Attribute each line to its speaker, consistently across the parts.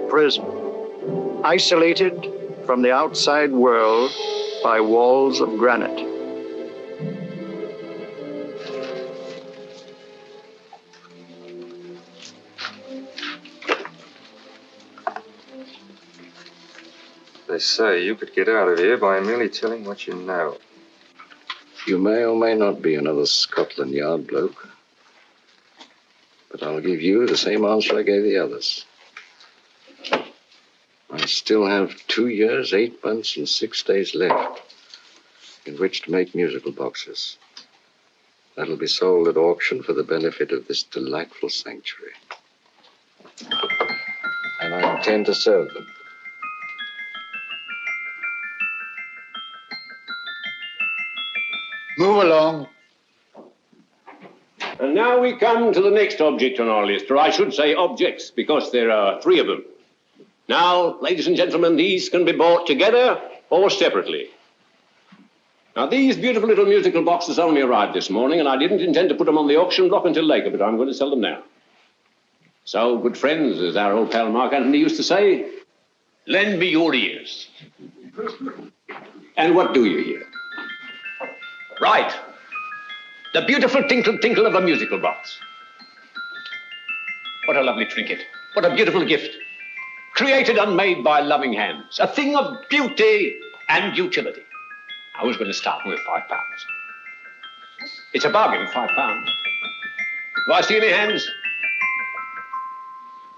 Speaker 1: prison, isolated from the outside world by walls of granite.
Speaker 2: They say you could get out of here by merely telling what you know.
Speaker 3: You may or may not be another Scotland Yard bloke. But I'll give you the same answer I gave the others. I still have 2 years, 8 months, and 6 days left in which to make musical boxes. That'll be sold at auction for the benefit of this delightful sanctuary. And I intend to serve them.
Speaker 1: Move along.
Speaker 4: And now we come to the next object on our list, or I should say objects, because there are 3 of them. Now, ladies and gentlemen, these can be bought together or separately. Now, these beautiful little musical boxes only arrived this morning, and I didn't intend to put them on the auction block until later, but I'm going to sell them now. So, good friends, as our old pal Mark Antony used to say, lend me your ears. And what do you hear? Right. The beautiful tinkle tinkle of a musical box. What a lovely trinket. What a beautiful gift. Created and made by loving hands. A thing of beauty and utility. I was going to start with £5. It's a bargain, £5. Do I see any hands?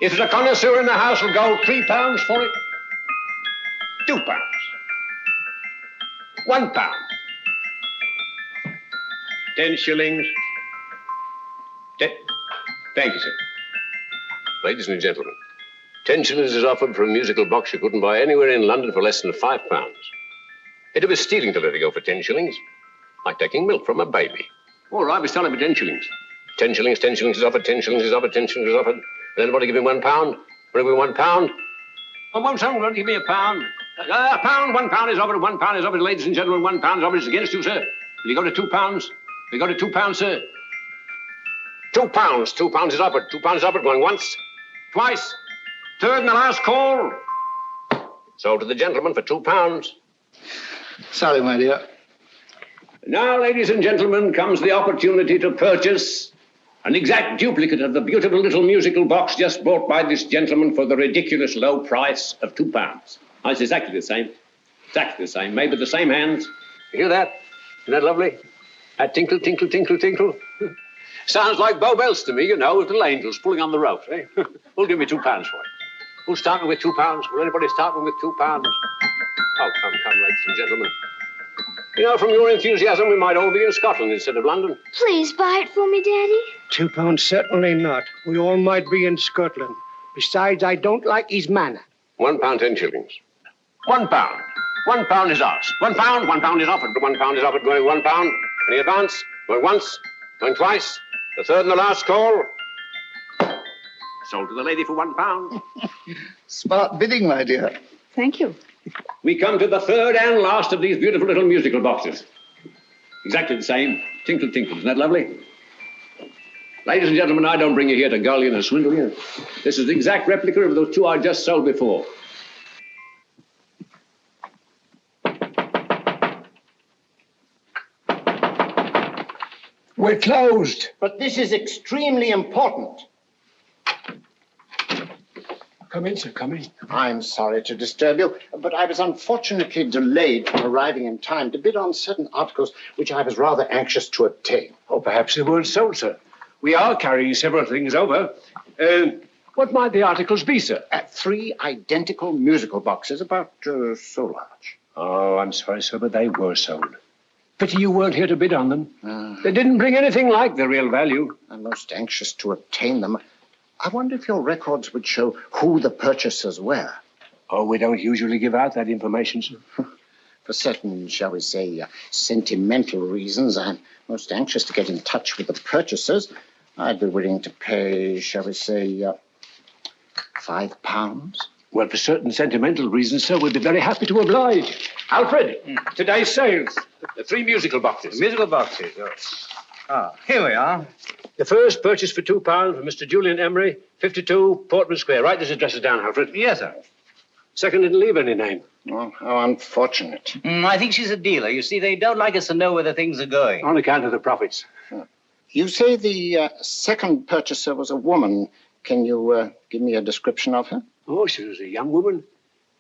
Speaker 4: If there's a connoisseur in the house, will go £3 for it. £2. £1. 10 shillings. Thank you, sir. Ladies and gentlemen, 10 shillings is offered for a musical box you couldn't buy anywhere in London for less than £5. It'd be stealing to let it go for 10 shillings. Like taking milk from a baby. All right, we're selling for 10 shillings. 10 shillings, 10 shillings is offered, 10 shillings is offered, 10 shillings is offered. Will anybody give him £1? Will he give me £1? Oh, won't someone give me £1? £1 is offered, £1 is offered, ladies and gentlemen, £1 is offered. It's against you, sir. Will you go to £2? Will you go to £2, sir? £2. £2 is offered. £2 is offered. Going once, twice, third and the last call. Sold to the gentleman for £2.
Speaker 1: Sorry, my dear.
Speaker 4: Now, ladies and gentlemen, comes the opportunity to purchase an exact duplicate of the beautiful little musical box just bought by this gentleman for the ridiculous low price of £2. Oh, it's exactly the same. Exactly the same. Made with the same hands. You hear that? Isn't that lovely? That tinkle, tinkle, tinkle, tinkle. Sounds like Bow Bells to me, you know, with little angels pulling on the ropes, eh? Who'll give me £2 for it? Who'll start me with £2? Will anybody start me with £2? Oh, come, ladies and gentlemen. You know, from your enthusiasm, we might all be in Scotland instead of London.
Speaker 5: Please buy it for me, Daddy.
Speaker 6: £2, certainly not. We all might be in Scotland. Besides, I don't like his manner.
Speaker 4: £1, 10 shillings. £1. £1 is ours. £1 is offered. £1 is offered. Going £1. Any advance? Going once, going twice. The third and the last call. Sold to the lady for £1.
Speaker 1: Smart bidding, my dear.
Speaker 5: Thank you.
Speaker 4: We come to the third and last of these beautiful little musical boxes. Exactly the same. Tinkle, tinkle. Isn't that lovely? Ladies and gentlemen, I don't bring you here to gull you and swindle you. This is the exact replica of those 2 I just sold before.
Speaker 6: We're closed.
Speaker 7: But this is extremely important.
Speaker 6: Come in, sir, come in.
Speaker 7: I'm sorry to disturb you, but I was unfortunately delayed from arriving in time to bid on certain articles which I was rather anxious to obtain.
Speaker 6: Or perhaps they weren't sold, sir. We are carrying several things over. What might the articles be, sir?
Speaker 7: 3 identical musical boxes, about so large.
Speaker 6: Oh, I'm sorry, sir, but they were sold. Pity you weren't here to bid on them. They didn't bring anything like the real value.
Speaker 7: I'm most anxious to obtain them. I wonder if your records would show who the purchasers were.
Speaker 6: Oh, we don't usually give out that information, sir.
Speaker 7: For certain, shall we say, sentimental reasons, I'm most anxious to get in touch with the purchasers. I'd be willing to pay, shall we say, £5.
Speaker 6: Well, for certain sentimental reasons, sir, we'd be very happy to oblige. Alfred, today's sales.
Speaker 4: The 3 musical boxes.
Speaker 2: Musical boxes, oh.
Speaker 8: Ah, here we are.
Speaker 6: The first purchase for £2 from Mr. Julian Emery, 52 Portman Square. Write this address down, Alfred.
Speaker 8: Yes, sir.
Speaker 6: Second didn't leave any name.
Speaker 7: Oh, how unfortunate.
Speaker 8: I think she's a dealer. You see, they don't like us to know where the things are going.
Speaker 6: On account of the profits.
Speaker 7: You say the second purchaser was a woman. Can you give me a description of her?
Speaker 6: Oh, she was a young woman.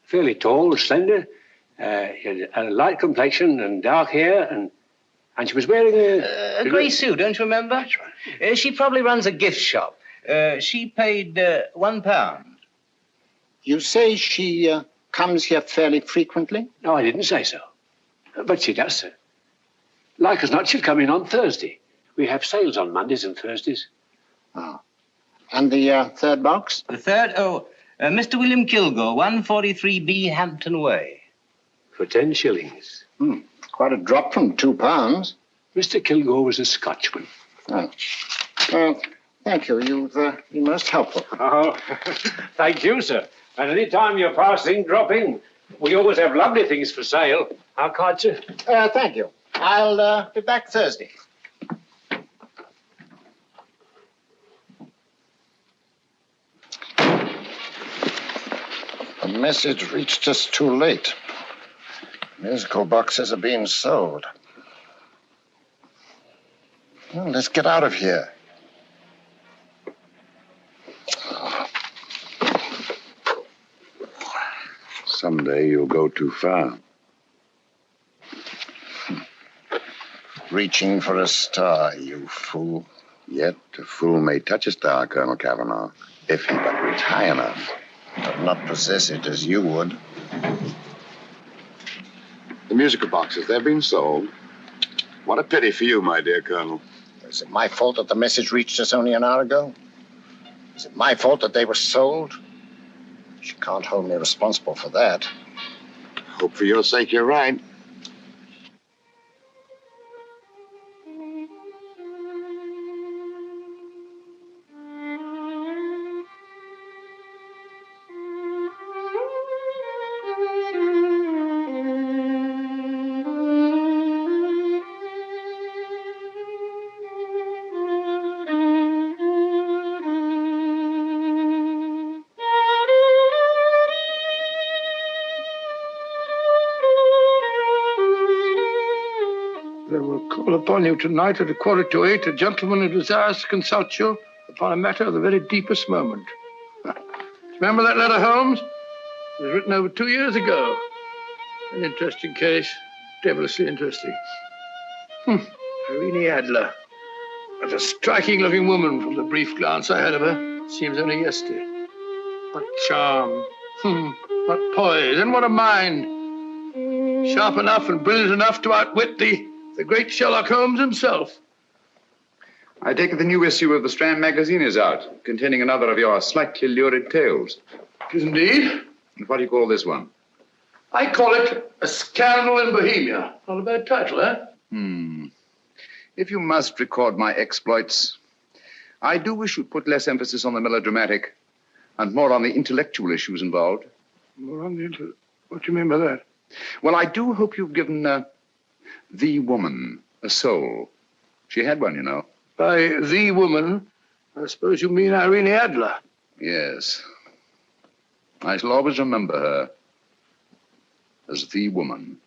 Speaker 6: Fairly tall, slender. She had a light complexion and dark hair, and she was wearing
Speaker 8: A grey suit, don't you remember?
Speaker 6: That's right.
Speaker 8: She probably runs a gift shop. She paid £1.
Speaker 7: You say she comes here fairly frequently?
Speaker 6: No, I didn't say so. But she does, sir. Like as not, she'll come in on Thursday. We have sales on Mondays and Thursdays.
Speaker 7: Ah. And the third box?
Speaker 8: The third, Mr. William Kilgore, 143B Hampton Way.
Speaker 6: For 10 shillings.
Speaker 7: Quite a drop from £2.
Speaker 6: Mr. Kilgore was a Scotchman.
Speaker 7: Oh. Well, thank you. You've been most helpful.
Speaker 6: Oh, thank you, sir. And any time you're passing, drop in. We always have lovely things for sale. How kind, sir?
Speaker 7: Thank you. I'll be back Thursday. The message reached us too late. Musical boxes are being sold. Well, let's get out of here.
Speaker 9: Someday you'll go too far.
Speaker 7: Reaching for a star, you fool.
Speaker 9: Yet a fool may touch a star, Colonel Cavanaugh, if he but reach high enough.
Speaker 7: But not possess it as you would.
Speaker 9: The musical boxes, they're being sold. What a pity for you, my dear Colonel.
Speaker 7: Is it my fault that the message reached us only an hour ago? Is it my fault that they were sold? You can't hold me responsible for that.
Speaker 9: Hope for your sake you're right.
Speaker 10: They will call upon you tonight at 7:45. A gentleman who desires to consult you upon a matter of the very deepest moment. Remember that letter, Holmes? It was written over 2 years ago. An interesting case. Devilishly interesting. Irene Adler. What a striking-looking woman from the brief glance I had of her. Seems only yesterday. What charm. What poise. And what a mind. Sharp enough and brilliant enough to outwit the great Sherlock Holmes himself.
Speaker 11: I take it the new issue of the Strand magazine is out, containing another of your slightly lurid tales.
Speaker 10: It is indeed.
Speaker 11: And what do you call this one?
Speaker 10: I call it A Scandal in Bohemia. Not a bad title, eh?
Speaker 11: If you must record my exploits, I do wish you'd put less emphasis on the melodramatic and more on the intellectual issues involved.
Speaker 10: More on the What do you mean by that?
Speaker 11: Well, I do hope you've given the woman a soul. She had one, you know.
Speaker 10: By the woman, I suppose you mean Irene Adler.
Speaker 11: Yes. I shall always remember her as the woman.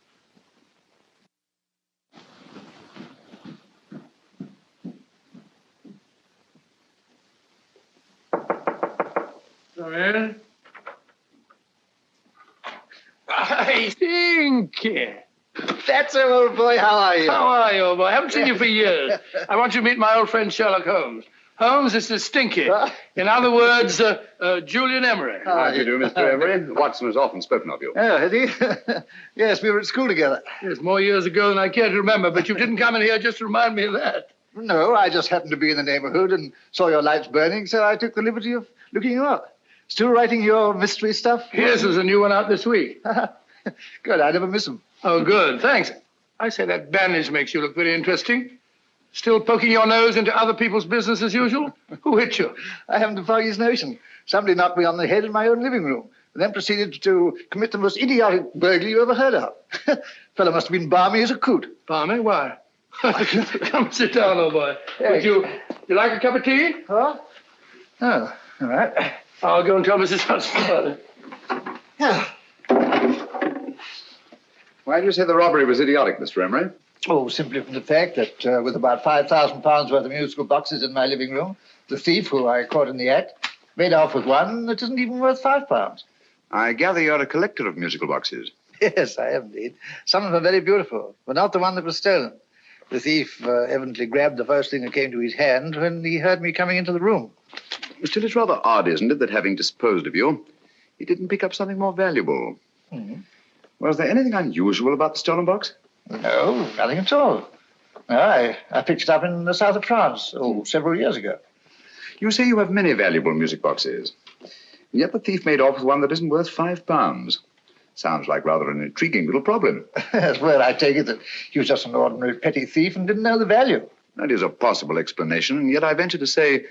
Speaker 10: Come in. I think.
Speaker 7: That's it, old boy. How are you?
Speaker 10: How are you, old boy? I haven't seen you for years. I want you to meet my old friend Sherlock Holmes. Holmes, this is Stinky. In other words, Julian Emery.
Speaker 11: How do you do, Mr. Emery? Watson has often spoken of you.
Speaker 7: Oh, has he? Yes, we were at school together.
Speaker 10: Yes, more years ago than I care to remember, but you didn't come in here just to remind me of that.
Speaker 7: No, I just happened to be in the neighborhood and saw your lights burning, so I took the liberty of looking you up. Still writing your mystery stuff?
Speaker 10: Here's there's a new one out this week.
Speaker 7: Good, I never miss them.
Speaker 10: Oh, good, thanks. I say that bandage makes you look very interesting. Still poking your nose into other people's business as usual? Who hit you?
Speaker 7: I haven't the foggiest notion. Somebody knocked me on the head in my own living room and then proceeded to commit the most idiotic burglary you ever heard of. Fellow must have been balmy as a coot.
Speaker 10: Balmy? Why? Come sit down, old boy. Would you like a cup of tea?
Speaker 12: Huh? Oh, all right.
Speaker 10: I'll go and tell Mrs. Hudson about it.
Speaker 12: Yeah.
Speaker 11: Why do you say the robbery was idiotic, Mr. Emery?
Speaker 12: Oh, simply from the fact that with about £5,000 worth of musical boxes in my living room, the thief, who I caught in the act, made off with one that isn't even worth £5.
Speaker 11: I gather you're a collector of musical boxes.
Speaker 12: Yes, I am indeed. Some of them are very beautiful, but not the one that was stolen. The thief evidently grabbed the first thing that came to his hand when he heard me coming into the room.
Speaker 11: Still, it's rather odd, isn't it, that having disposed of you, he didn't pick up something more valuable.
Speaker 12: Mm-hmm.
Speaker 11: Was there anything unusual about the stolen box?
Speaker 12: No, nothing at all. No, I picked it up in the south of France, several years ago.
Speaker 11: You say you have many valuable music boxes, and yet the thief made off with one that isn't worth £5. Sounds like rather an intriguing little problem.
Speaker 12: Well, I take it that he was just an ordinary petty thief and didn't know the value.
Speaker 11: That is a possible explanation, and yet I venture to say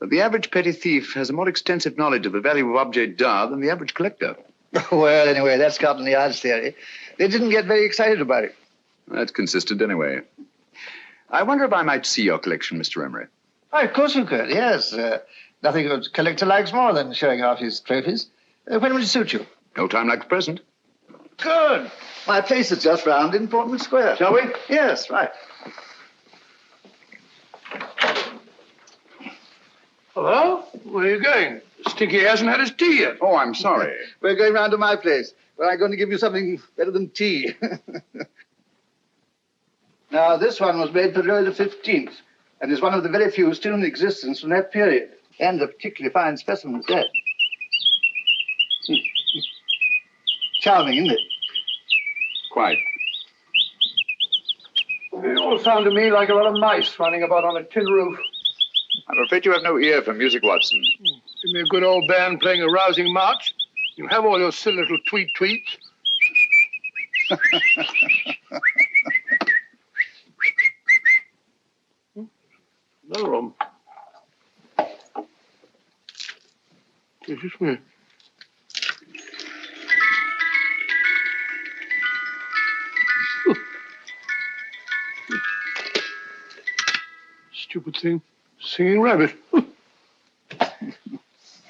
Speaker 11: that the average petty thief has a more extensive knowledge of the value of objets d'art than the average collector.
Speaker 12: Well, anyway, that's Scotland Yard's theory. They didn't get very excited about it.
Speaker 11: That's consistent anyway. I wonder if I might see your collection, Mr. Emery.
Speaker 12: Oh, of course you could, yes. Nothing a collector likes more than showing off his trophies. When would it suit you?
Speaker 11: No time like the present.
Speaker 12: Good. My place is just round in Portman Square.
Speaker 11: Shall we?
Speaker 12: Yes, right.
Speaker 10: Hello? Where are you going? Stinky hasn't had his tea yet.
Speaker 11: Oh, I'm sorry.
Speaker 12: We're going round to my place, where I'm going to give you something better than tea. Now, this one was made for Louis XV, and is one of the very few still in existence from that period. And a particularly fine specimen at that. Charming, isn't it?
Speaker 11: Quite.
Speaker 10: It all sounded to me like a lot of mice running about on a tin roof.
Speaker 11: I'm afraid you have no ear for music, Watson.
Speaker 10: Give me a good old band playing a rousing march. You have all your silly little tweets. Another room. Excuse me. Stupid thing. Singing rabbit.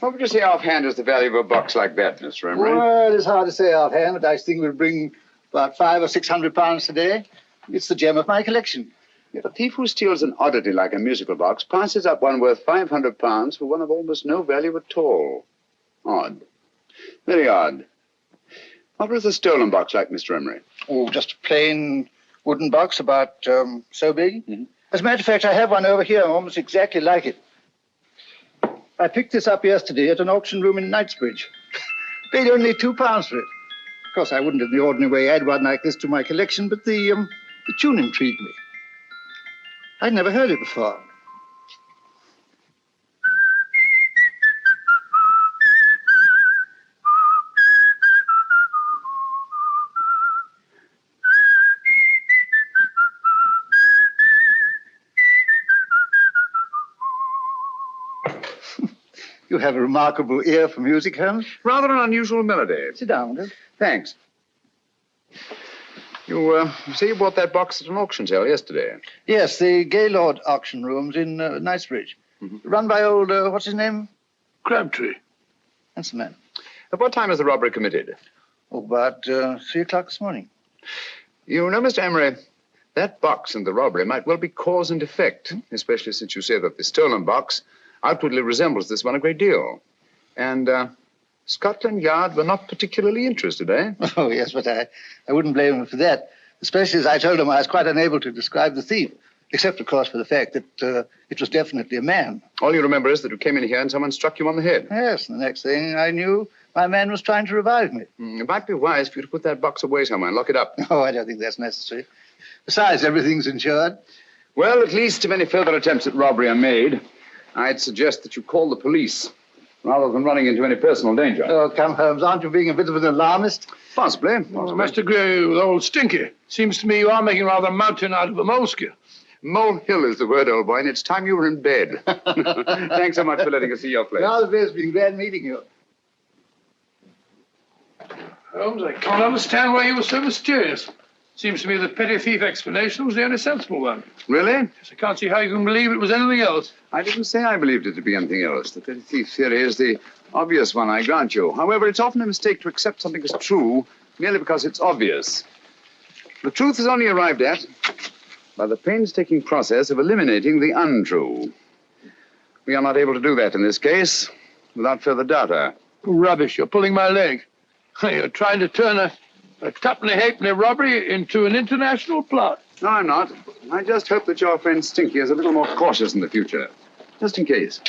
Speaker 11: What would you say offhand is the value of a box like that, Mr. Emery?
Speaker 12: Well, it's hard to say offhand, but I think it would bring about £500 or £600 today. It's the gem of my collection.
Speaker 11: Yet a thief who steals an oddity like a musical box passes up one worth £500 for one of almost no value at all. Odd. Very odd. What was the stolen box like, Mr. Emery?
Speaker 12: Oh, just a plain wooden box about so big. Mm-hmm. As a matter of fact, I have one over here almost exactly like it. I picked this up yesterday at an auction room in Knightsbridge. Paid only £2 for it. Of course, I wouldn't in the ordinary way add one like this to my collection, but the tune intrigued me. I'd never heard it before. You have a remarkable ear for music, Holmes.
Speaker 11: Rather an unusual melody.
Speaker 12: Sit down, Will.
Speaker 11: Thanks. You say you bought that box at an auction sale yesterday?
Speaker 12: Yes, the Gaylord auction rooms in Knightsbridge. Mm-hmm. Run by old, what's his name?
Speaker 10: Crabtree.
Speaker 12: That's the man.
Speaker 11: At what time was the robbery committed?
Speaker 12: Oh, about 3 o'clock this morning.
Speaker 11: You know, Mr. Emery, that box and the robbery might well be cause and effect, especially since you say that the stolen box outwardly resembles this one a great deal. And Scotland Yard were not particularly interested, eh?
Speaker 12: Oh, yes, but I wouldn't blame them for that, especially as I told them I was quite unable to describe the thief, except, of course, for the fact that it was definitely a man.
Speaker 11: All you remember is that you came in here and someone struck you on the head.
Speaker 12: Yes, and the next thing I knew, my man was trying to revive me.
Speaker 11: It might be wise for you to put that box away somewhere and lock it up.
Speaker 12: Oh, I don't think that's necessary. Besides, everything's insured.
Speaker 11: Well, at least if any further attempts at robbery are made, I'd suggest that you call the police, rather than running into any personal danger.
Speaker 12: Oh, come, Holmes, aren't you being a bit of an alarmist?
Speaker 11: Possibly.
Speaker 10: Well, I must agree with old Stinky. Seems to me you are making rather a mountain out of a molehill.
Speaker 11: Molehill is the word, old boy, and it's time you were in bed. Thanks so much for letting us see your place.
Speaker 12: Now the best. It's been glad meeting you.
Speaker 10: Holmes, I can't understand why you were so mysterious. Seems to me the petty thief explanation was the only sensible one.
Speaker 11: Really?
Speaker 10: Yes, I can't see how you can believe it was anything else.
Speaker 11: I didn't say I believed it to be anything else. The petty thief theory is the obvious one, I grant you. However, it's often a mistake to accept something as true merely because it's obvious. The truth is only arrived at by the painstaking process of eliminating the untrue. We are not able to do that in this case without further data.
Speaker 10: Rubbish, you're pulling my leg. You're trying to turn a tuppenny-halfpenny robbery into an international plot.
Speaker 11: No, I'm not. I just hope that your friend Stinky is a little more cautious in the future. Just in case.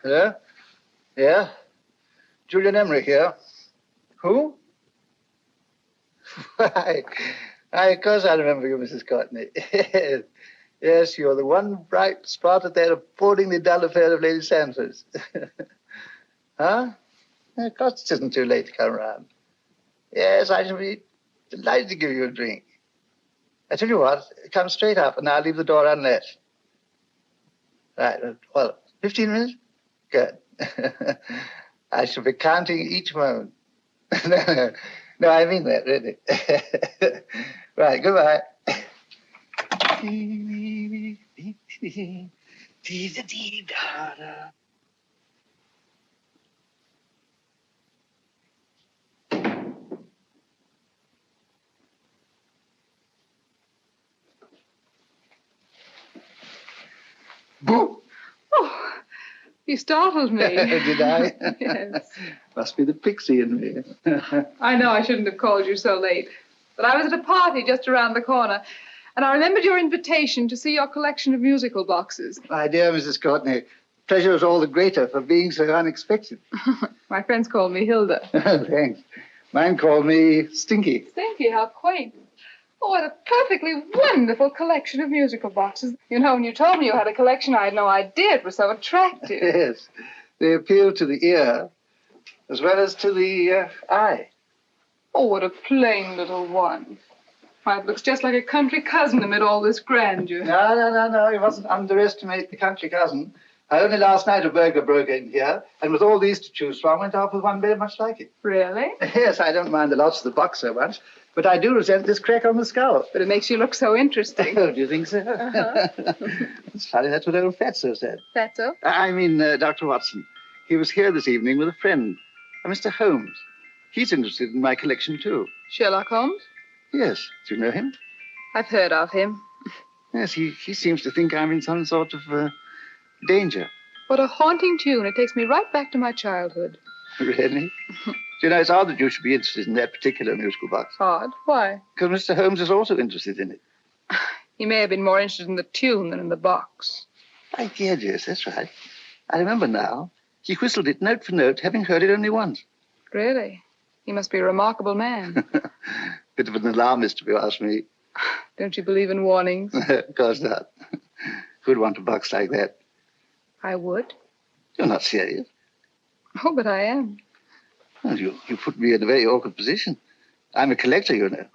Speaker 12: Hello? Yeah? Julian Emery here. Who? Why, of course I remember you, Mrs. Courtney. Yes, you're the one bright spot at that appallingly dull affair of Lady Sanford's. Huh? Of course it isn't too late to come around. Yes, I shall be delighted to give you a drink. I tell you what, come straight up and I'll leave the door unlatched. Right, well, 15 minutes? Good. I shall be counting each moment. No, I mean that, really. Right, goodbye.
Speaker 11: Boo!
Speaker 13: Oh, you startled me.
Speaker 12: Did I?
Speaker 13: Yes.
Speaker 12: Must be the pixie in me.
Speaker 13: I know I shouldn't have called you so late, but I was at a party just around the corner, and I remembered your invitation to see your collection of musical boxes.
Speaker 12: My dear Mrs. Courtney, pleasure is all the greater for being so unexpected.
Speaker 13: My friends call me Hilda.
Speaker 12: Thanks. Mine called me Stinky.
Speaker 13: Stinky, how quaint. Oh, what a perfectly wonderful collection of musical boxes. You know, when you told me you had a collection, I had no idea it was so attractive.
Speaker 12: Yes. They appeal to the ear as well as to the eye.
Speaker 13: Oh, what a plain little one. Why, it looks just like a country cousin amid all this grandeur.
Speaker 12: No. You mustn't underestimate the country cousin. Only last night a burglar broke in here, and with all these to choose from, went off with one very much like it.
Speaker 13: Really?
Speaker 12: Yes, I don't mind the loss of the box so much, but I do resent this crack on the skull.
Speaker 13: But it makes you look so interesting.
Speaker 12: Oh, do you think so?
Speaker 13: Uh-huh.
Speaker 12: It's funny, that's what old Fatso said.
Speaker 13: Fatso?
Speaker 12: I mean, Dr. Watson. He was here this evening with a friend, a Mr. Holmes. He's interested in my collection, too.
Speaker 13: Sherlock Holmes?
Speaker 12: Yes. Do you know him?
Speaker 13: I've heard of him.
Speaker 12: Yes, he seems to think I'm in some sort of danger.
Speaker 13: What a haunting tune. It takes me right back to my childhood.
Speaker 12: Really? Do you know, it's odd that you should be interested in that particular musical box.
Speaker 13: Odd? Why?
Speaker 12: Because Mr. Holmes is also interested in it.
Speaker 13: He may have been more interested in the tune than in the box.
Speaker 12: My dear, yes, that's right. I remember now. He whistled it note for note, having heard it only once.
Speaker 13: Really? He must be a remarkable man.
Speaker 12: Bit of an alarmist, if you ask me.
Speaker 13: Don't you believe in warnings?
Speaker 12: Of course not. Who'd want a box like that?
Speaker 13: I would.
Speaker 12: You're not serious.
Speaker 13: Oh, but I am.
Speaker 12: Well, you put me in a very awkward position. I'm a collector, you know.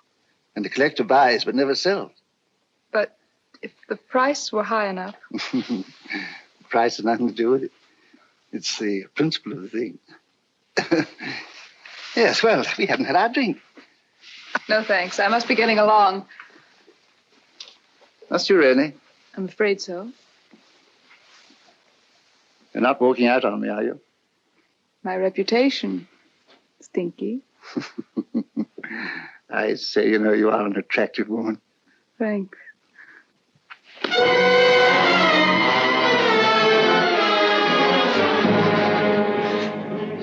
Speaker 12: And the collector buys but never sells.
Speaker 13: But if the price were high enough...
Speaker 12: The price has nothing to do with it. It's the principle of the thing. Yes, well, we haven't had our drink.
Speaker 13: No, thanks. I must be getting along.
Speaker 12: Must you really?
Speaker 13: I'm afraid so.
Speaker 12: You're not walking out on me, are you?
Speaker 13: My reputation, Stinky.
Speaker 12: I say, you know, you are an attractive woman.
Speaker 13: Thanks.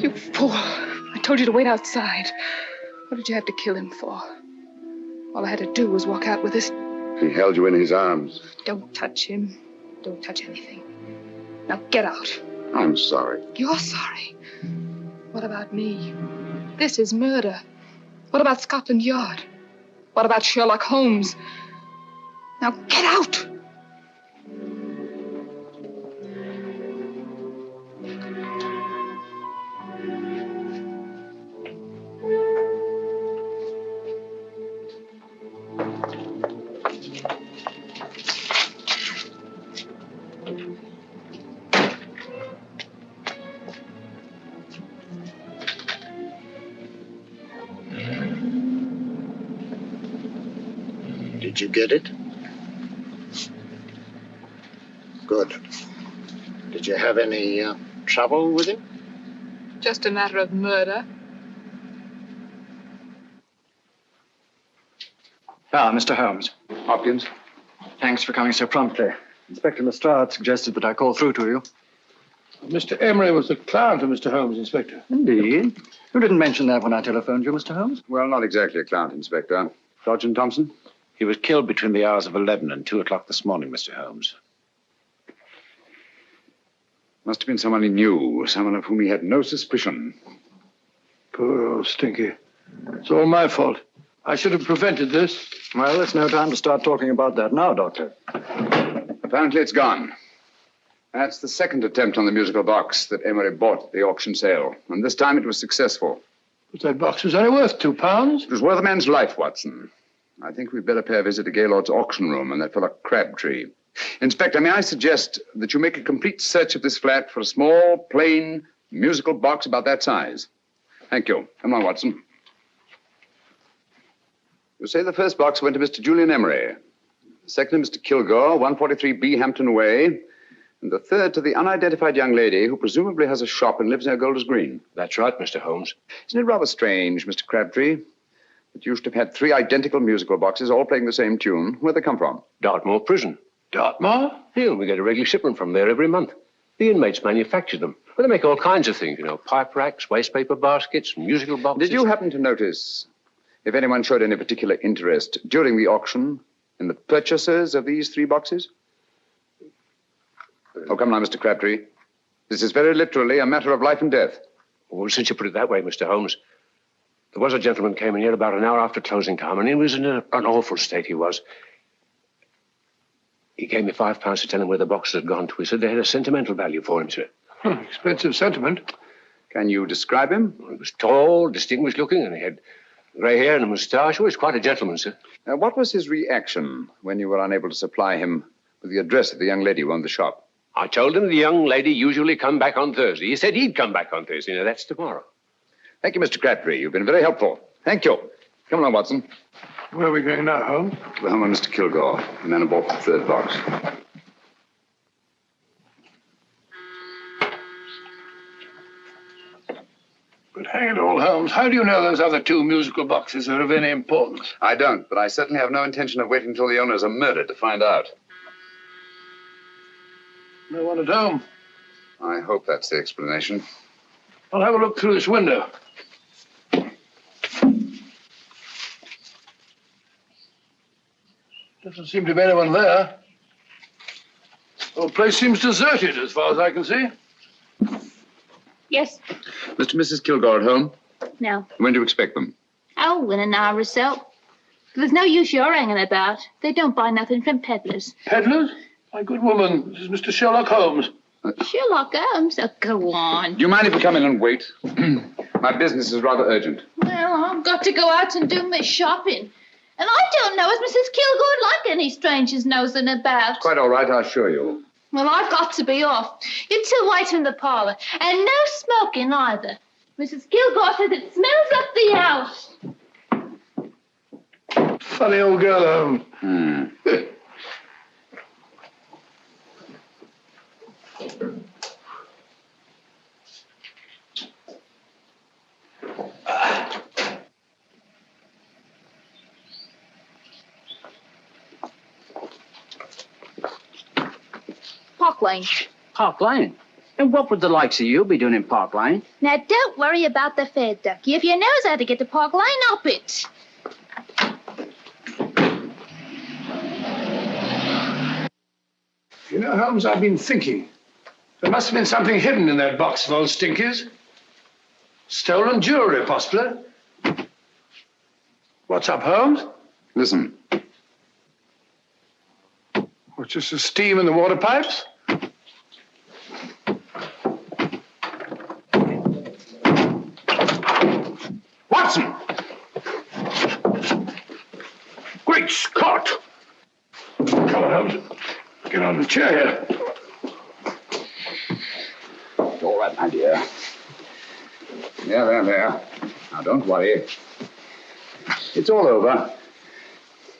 Speaker 13: You fool. I told you to wait outside. What did you have to kill him for? All I had to do was walk out with this.
Speaker 9: He held you in his arms.
Speaker 13: Don't touch him. Don't touch anything. Now get out.
Speaker 9: I'm sorry.
Speaker 13: You're sorry. What about me? This is murder. What about Scotland Yard? What about Sherlock Holmes? Now get out!
Speaker 7: Did you get it? Good. Did you have any trouble with him?
Speaker 13: Just a matter of murder.
Speaker 1: Ah, Mr. Holmes.
Speaker 11: Hopkins.
Speaker 1: Thanks for coming so promptly. Inspector Lestrade suggested that I call through to you.
Speaker 10: Mr. Emery was the client of Mr. Holmes, Inspector.
Speaker 1: Indeed. You didn't mention that when I telephoned you, Mr. Holmes.
Speaker 11: Well, not exactly a client, Inspector. Sergeant Thompson?
Speaker 14: He was killed between the hours of 11 and 2 o'clock this morning, Mr. Holmes.
Speaker 11: Must have been someone he knew, someone of whom he had no suspicion.
Speaker 10: Poor old Stinky. It's all my fault. I should have prevented this.
Speaker 1: Well, it's no time to start talking about that now, Doctor.
Speaker 11: Apparently it's gone. That's the second attempt on the musical box that Emery bought at the auction sale. And this time it was successful.
Speaker 10: But that box was only worth £2.
Speaker 11: It was worth a man's life, Watson. I think we'd better pay a visit to Gaylord's auction room and that fellow Crabtree. Inspector, may I suggest that you make a complete search of this flat for a small, plain, musical box about that size? Thank you. Come on, Watson. You say the first box went to Mr. Julian Emery. The second to Mr. Kilgore, 143B Hampton Way. And the third to the unidentified young lady who presumably has a shop and lives near Golders Green.
Speaker 4: That's right, Mr. Holmes.
Speaker 11: Isn't it rather strange, Mr. Crabtree, that you should have had 3 identical musical boxes all playing the same tune? Where'd they come from?
Speaker 4: Dartmoor Prison.
Speaker 10: Dartmoor?
Speaker 4: Yeah, we get a regular shipment from there every month. The inmates manufacture them. Well, they make all kinds of things, pipe racks, waste paper baskets, musical boxes.
Speaker 11: Did you happen to notice if anyone showed any particular interest during the auction in the purchasers of these 3 boxes? Oh, come now, Mr. Crabtree. This is very literally a matter of life and death.
Speaker 4: Well, since you put it that way, Mr. Holmes, there was a gentleman came in here about an hour after closing time, and he was in an awful state, he was. He gave me £5 to tell him where the boxes had gone to. He said they had a sentimental value for him, sir.
Speaker 10: Expensive sentiment.
Speaker 11: Can you describe him?
Speaker 4: He was tall, distinguished looking, and he had grey hair and a moustache. Oh, he's quite a gentleman, sir.
Speaker 11: What was his reaction when you were unable to supply him with the address of the young lady who owned the shop?
Speaker 4: I told him the young lady usually come back on Thursday. He said he'd come back on Thursday. Now, that's tomorrow.
Speaker 11: Thank you, Mr. Crabtree. You've been very helpful. Thank you. Come along, Watson.
Speaker 10: Where are we going now, Holmes?
Speaker 11: To the home of Mr. Kilgore, the man who bought the 3rd box.
Speaker 10: But hang it all, Holmes, how do you know those other 2 musical boxes are of any importance?
Speaker 11: I don't, but I certainly have no intention of waiting until the owners are murdered to find out.
Speaker 10: No one at home.
Speaker 11: I hope that's the explanation.
Speaker 10: I'll have a look through this window. Doesn't seem to be anyone there. The whole place seems deserted as far as I can see.
Speaker 5: Yes.
Speaker 11: Mr. and Mrs. Kilgore at home?
Speaker 5: No.
Speaker 11: When do you expect them?
Speaker 5: Oh, in an hour or so. There's no use your hanging about. They don't buy nothing from peddlers.
Speaker 10: Peddlers? My good woman, this is Mr. Sherlock Holmes.
Speaker 5: Sherlock Holmes? Oh, go on.
Speaker 11: Do you mind if we come in and wait? My business is rather urgent.
Speaker 5: Well, I've got to go out and do my shopping. And I don't know as Mrs. Kilgore like any strangers nosing about.
Speaker 11: Quite all right, I assure you.
Speaker 5: Well, I've got to be off. You 2 wait in the parlour. And no smoking either. Mrs. Kilgore says it smells up the house.
Speaker 10: Funny old girl, Holmes.
Speaker 5: Park Lane.
Speaker 8: Park Lane? And what would the likes of you be doing in Park Lane?
Speaker 5: Now, don't worry about the fare, Ducky. If you knows how to get to Park Lane, up it.
Speaker 10: You know, Holmes, I've been thinking. There must have been something hidden in that box of old Stinky's. Stolen jewelry, possibly. What's up, Holmes?
Speaker 11: Listen.
Speaker 10: What's just the steam in the water pipes? Watson! Great Scott! Come on, Holmes. Get on the chair here.
Speaker 11: All right, my dear. There. Now, don't worry. It's all over.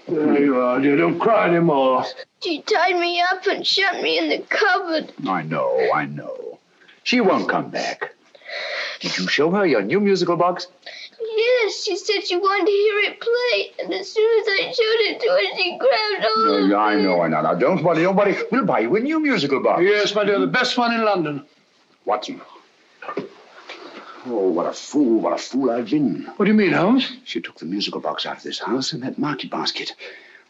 Speaker 10: There you are, dear. Don't cry anymore.
Speaker 5: She tied me up and shut me in the cupboard.
Speaker 14: I know. She won't come back. Did you show her your new musical box?
Speaker 5: Yes, she said she wanted to hear it play, and as soon as I showed it to her, she grabbed hold of it.
Speaker 14: I know. Now, don't worry. We'll buy you a new musical box.
Speaker 10: Yes, my dear, the best one in London.
Speaker 14: Watson. Oh, what a fool I've been.
Speaker 10: What do you mean, Holmes?
Speaker 14: She took the musical box out of this house in that market basket,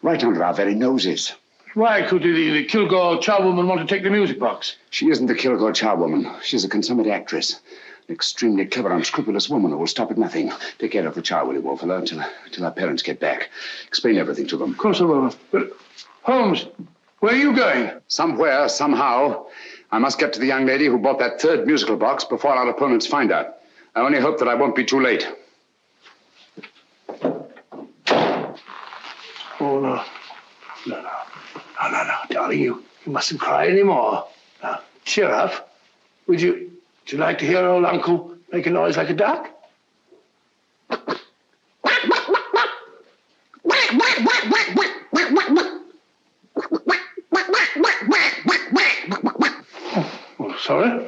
Speaker 14: right under our very noses.
Speaker 10: Why could the Kilgore charwoman want to take the music box?
Speaker 14: She isn't the Kilgore charwoman. She's a consummate actress. An extremely clever, unscrupulous woman who will stop at nothing. Take care of the child, will you, Wolfella, till our parents get back. Explain everything to them.
Speaker 10: Of course I will. But, Holmes, where are you going?
Speaker 14: Somewhere, somehow. I must get to the young lady who bought that third musical box before our opponents find out. I only hope that I won't be too late.
Speaker 10: Oh, no. No, darling, you mustn't cry anymore. Now, cheer up. Would you like to hear old Uncle make a noise like a duck? Oh, sorry.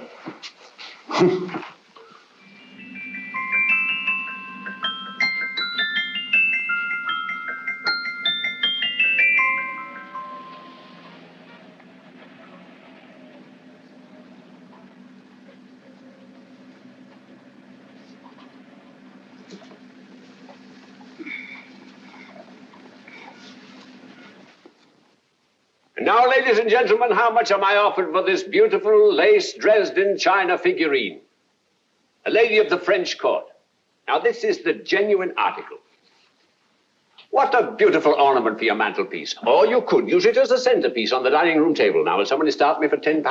Speaker 4: Now, ladies and gentlemen, how much am I offered for this beautiful lace Dresden china figurine? A lady of the French court. Now, this is the genuine article. What a beautiful ornament for your mantelpiece. Or you could use it as a centerpiece on the dining room table. Now, will somebody start me for £10?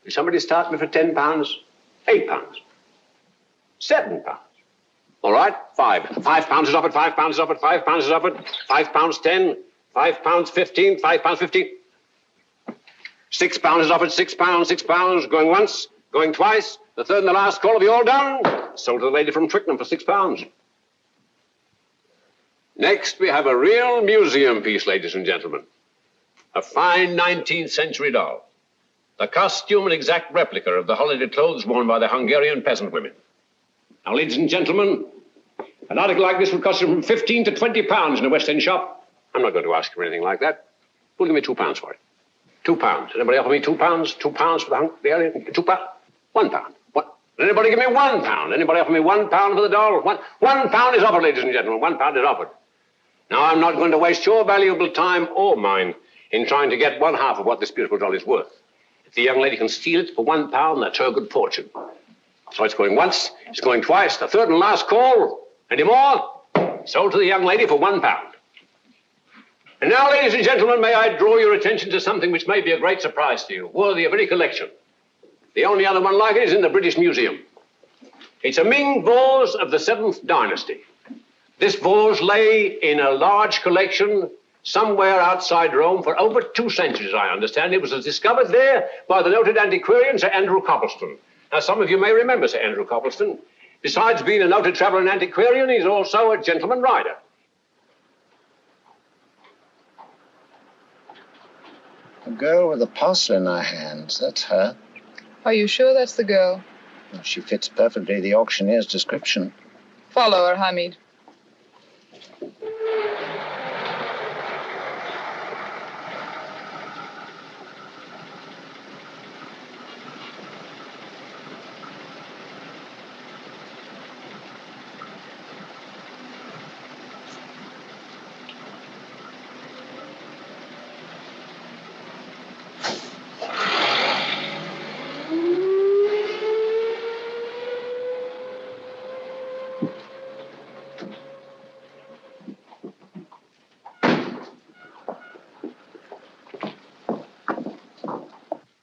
Speaker 4: Will somebody start me for £10? £8? £7? All right, £5 is offered, £5 is offered, £5 is offered, £5.10, £5.15, £5.15. £6 is offered, £6, going once, going twice, the third and the last call. Have you all done? Sold to the lady from Twickenham for £6. Next, we have a real museum piece, ladies and gentlemen. A fine 19th century doll. The costume an exact replica of the holiday clothes worn by the Hungarian peasant women. Now, ladies and gentlemen, an article like this would cost you from £15 to £20 in a West End shop. I'm not going to ask you for anything like that. Who'll give me £2 for it? £2. Anybody offer me £2? £2 for the alien? £2? £1. What? Anybody give me £1? Anybody offer me £1 for the doll? £1 is offered, ladies and gentlemen. £1 is offered. Now, I'm not going to waste your valuable time or mine in trying to get one half of what this beautiful doll is worth. If the young lady can steal it for £1, that's her good fortune. So it's going once, it's going twice, the third and last call. Any more? Sold to the young lady for £1. And now, ladies and gentlemen, may I draw your attention to something which may be a great surprise to you, worthy of any collection. The only other one like it is in the British Museum. It's a Ming vase of the 7th dynasty. This vase lay in a large collection somewhere outside Rome for over 2 centuries, I understand. It was discovered there by the noted antiquarian, Sir Andrew Coppleston. Now, some of you may remember Sir Andrew Coppleston. Besides being a noted traveler and antiquarian, he's also a gentleman rider.
Speaker 7: The girl with the parcel in her hands, that's her.
Speaker 13: Are you sure that's the girl?
Speaker 7: Well, she fits perfectly the auctioneer's description.
Speaker 13: Follow her, Hamid.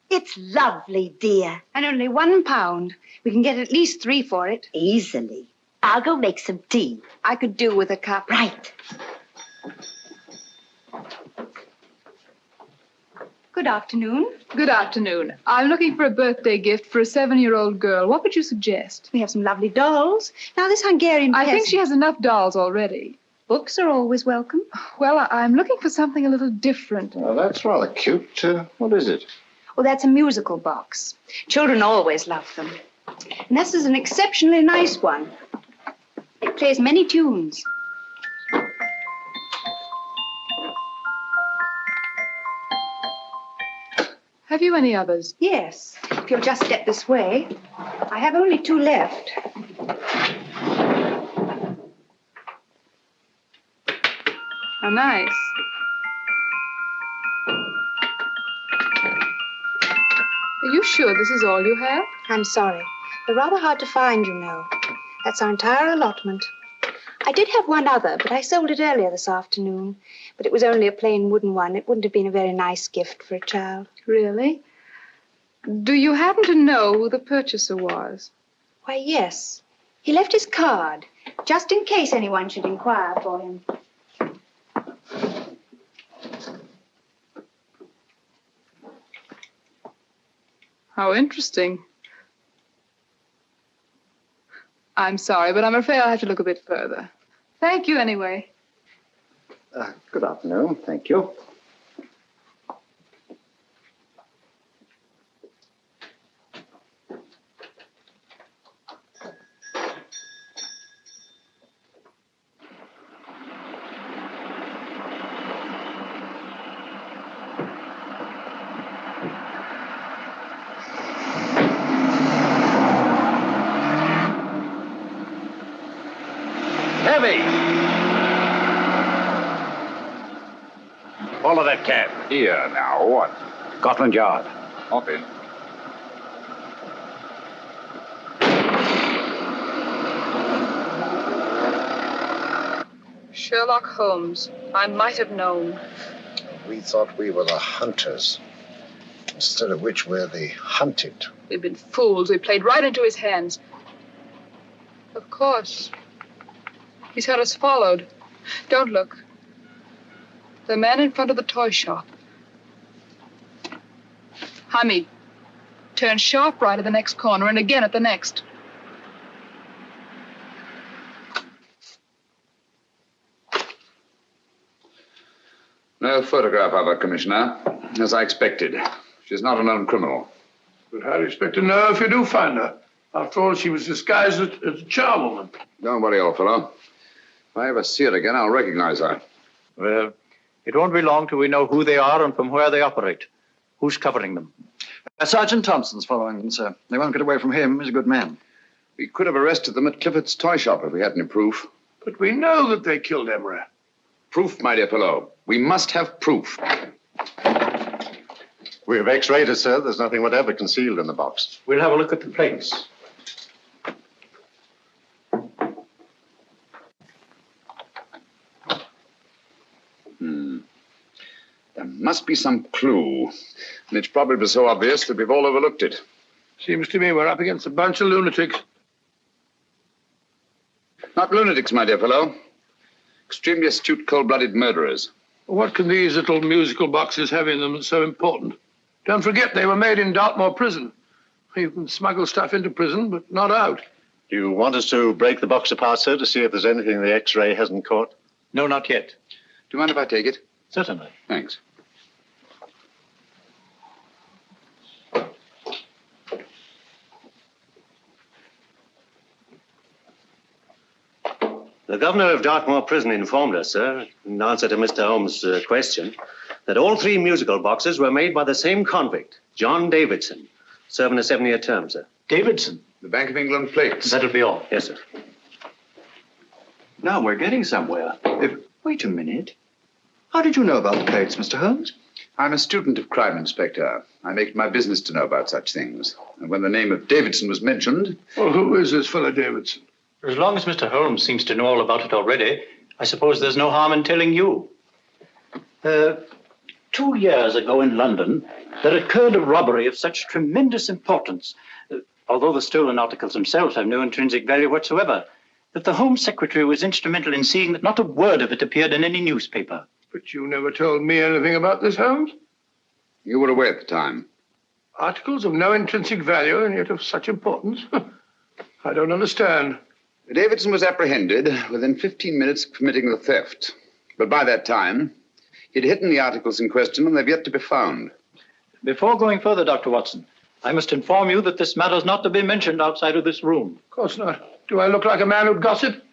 Speaker 15: It's lovely, dear.
Speaker 16: And only £1. We can get at least 3 for it.
Speaker 15: Easily. I'll go make some tea.
Speaker 16: I could do with a cup.
Speaker 15: Right.
Speaker 16: Good afternoon.
Speaker 13: Good afternoon. I'm looking for a birthday gift for a 7-year-old girl. What would you suggest?
Speaker 16: We have some lovely dolls. Now, this Hungarian
Speaker 13: I think
Speaker 16: peasant-
Speaker 13: she has enough dolls already.
Speaker 16: Books are always welcome.
Speaker 13: Well, I'm looking for something a little different.
Speaker 7: Well, that's rather cute. What is it?
Speaker 16: Well, that's a musical box. Children always love them. And this is an exceptionally nice one. It plays many tunes.
Speaker 13: Have you any others?
Speaker 16: Yes. If you'll just step this way. I have only 2 left.
Speaker 13: How nice. Are you sure this is all you have?
Speaker 16: I'm sorry. They're rather hard to find, you know. That's our entire allotment. I did have one other, but I sold it earlier this afternoon. But it was only a plain wooden one. It wouldn't have been a very nice gift for a child.
Speaker 13: Really? Do you happen to know who the purchaser was?
Speaker 16: Why, yes. He left his card, just in case anyone should inquire for him.
Speaker 13: How interesting. I'm sorry, but I'm afraid I'll have to look a bit further. Thank you anyway.
Speaker 7: Good afternoon. Thank you.
Speaker 14: Heavy! Follow that cab.
Speaker 9: Here now, what?
Speaker 14: Scotland Yard.
Speaker 9: Hop in.
Speaker 13: Sherlock Holmes. I might have known.
Speaker 7: We thought we were the hunters, instead of which we're the hunted.
Speaker 13: We've been fools. We played right into his hands. Of course. He's had us followed. Don't look. The man in front of the toy shop. Hamid, turn sharp right at the next corner and again at the next.
Speaker 11: No photograph of her, Commissioner. As I expected. She's not a known criminal.
Speaker 10: But how do you expect to know if you do find her? After all, she was disguised as a charwoman.
Speaker 11: Don't worry, old fellow. If I ever see her again, I'll recognize her.
Speaker 1: Well, it won't be long till we know who they are and from where they operate. Who's covering them?
Speaker 17: Sergeant Thompson's following them, sir. They won't get away from him. He's a good man.
Speaker 11: We could have arrested them at Clifford's toy shop if we had any proof.
Speaker 10: But we know that they killed Emery.
Speaker 11: Proof, my dear fellow. We must have proof.
Speaker 18: We have x-rayed it, sir. There's nothing whatever concealed in the box.
Speaker 1: We'll have a look at the plates.
Speaker 11: There must be some clue. And it's probably so obvious that we've all overlooked it.
Speaker 10: Seems to me we're up against a bunch of lunatics.
Speaker 11: Not lunatics, my dear fellow. Extremely astute, cold-blooded murderers.
Speaker 10: What can these little musical boxes have in them that's so important? Don't forget they were made in Dartmoor prison. You can smuggle stuff into prison, but not out.
Speaker 18: Do you want us to break the box apart, sir, to see if there's anything the x-ray hasn't caught?
Speaker 1: No, not yet.
Speaker 11: Do you mind if I take it?
Speaker 1: Certainly.
Speaker 11: Thanks.
Speaker 18: The governor of Dartmoor Prison informed us, sir, in answer to Mr. Holmes' question, that all 3 musical boxes were made by the same convict, John Davidson, serving a 7-year term, sir.
Speaker 1: Davidson?
Speaker 11: The Bank of England plates.
Speaker 1: That'll be all.
Speaker 18: Yes, sir.
Speaker 17: Now we're getting somewhere. Wait a minute. How did you know about the plates, Mr. Holmes?
Speaker 11: I'm a student of crime, Inspector. I make it my business to know about such things. And when the name of Davidson was mentioned...
Speaker 10: Well, who is this fellow Davidson?
Speaker 1: As long as Mr. Holmes seems to know all about it already, I suppose there's no harm in telling you. 2 years ago in London, there occurred a robbery of such tremendous importance, although the stolen articles themselves have no intrinsic value whatsoever, that the Home Secretary was instrumental in seeing that not a word of it appeared in any newspaper.
Speaker 10: But you never told me anything about this, Holmes.
Speaker 11: You were away at the time.
Speaker 10: Articles of no intrinsic value and yet of such importance? I don't understand.
Speaker 11: Davidson was apprehended within 15 minutes of committing the theft. But by that time, he'd hidden the articles in question and they've yet to be found.
Speaker 1: Before going further, Dr. Watson, I must inform you that this matter is not to be mentioned outside of this room.
Speaker 10: Of course not. Do I look like a man who'd gossip?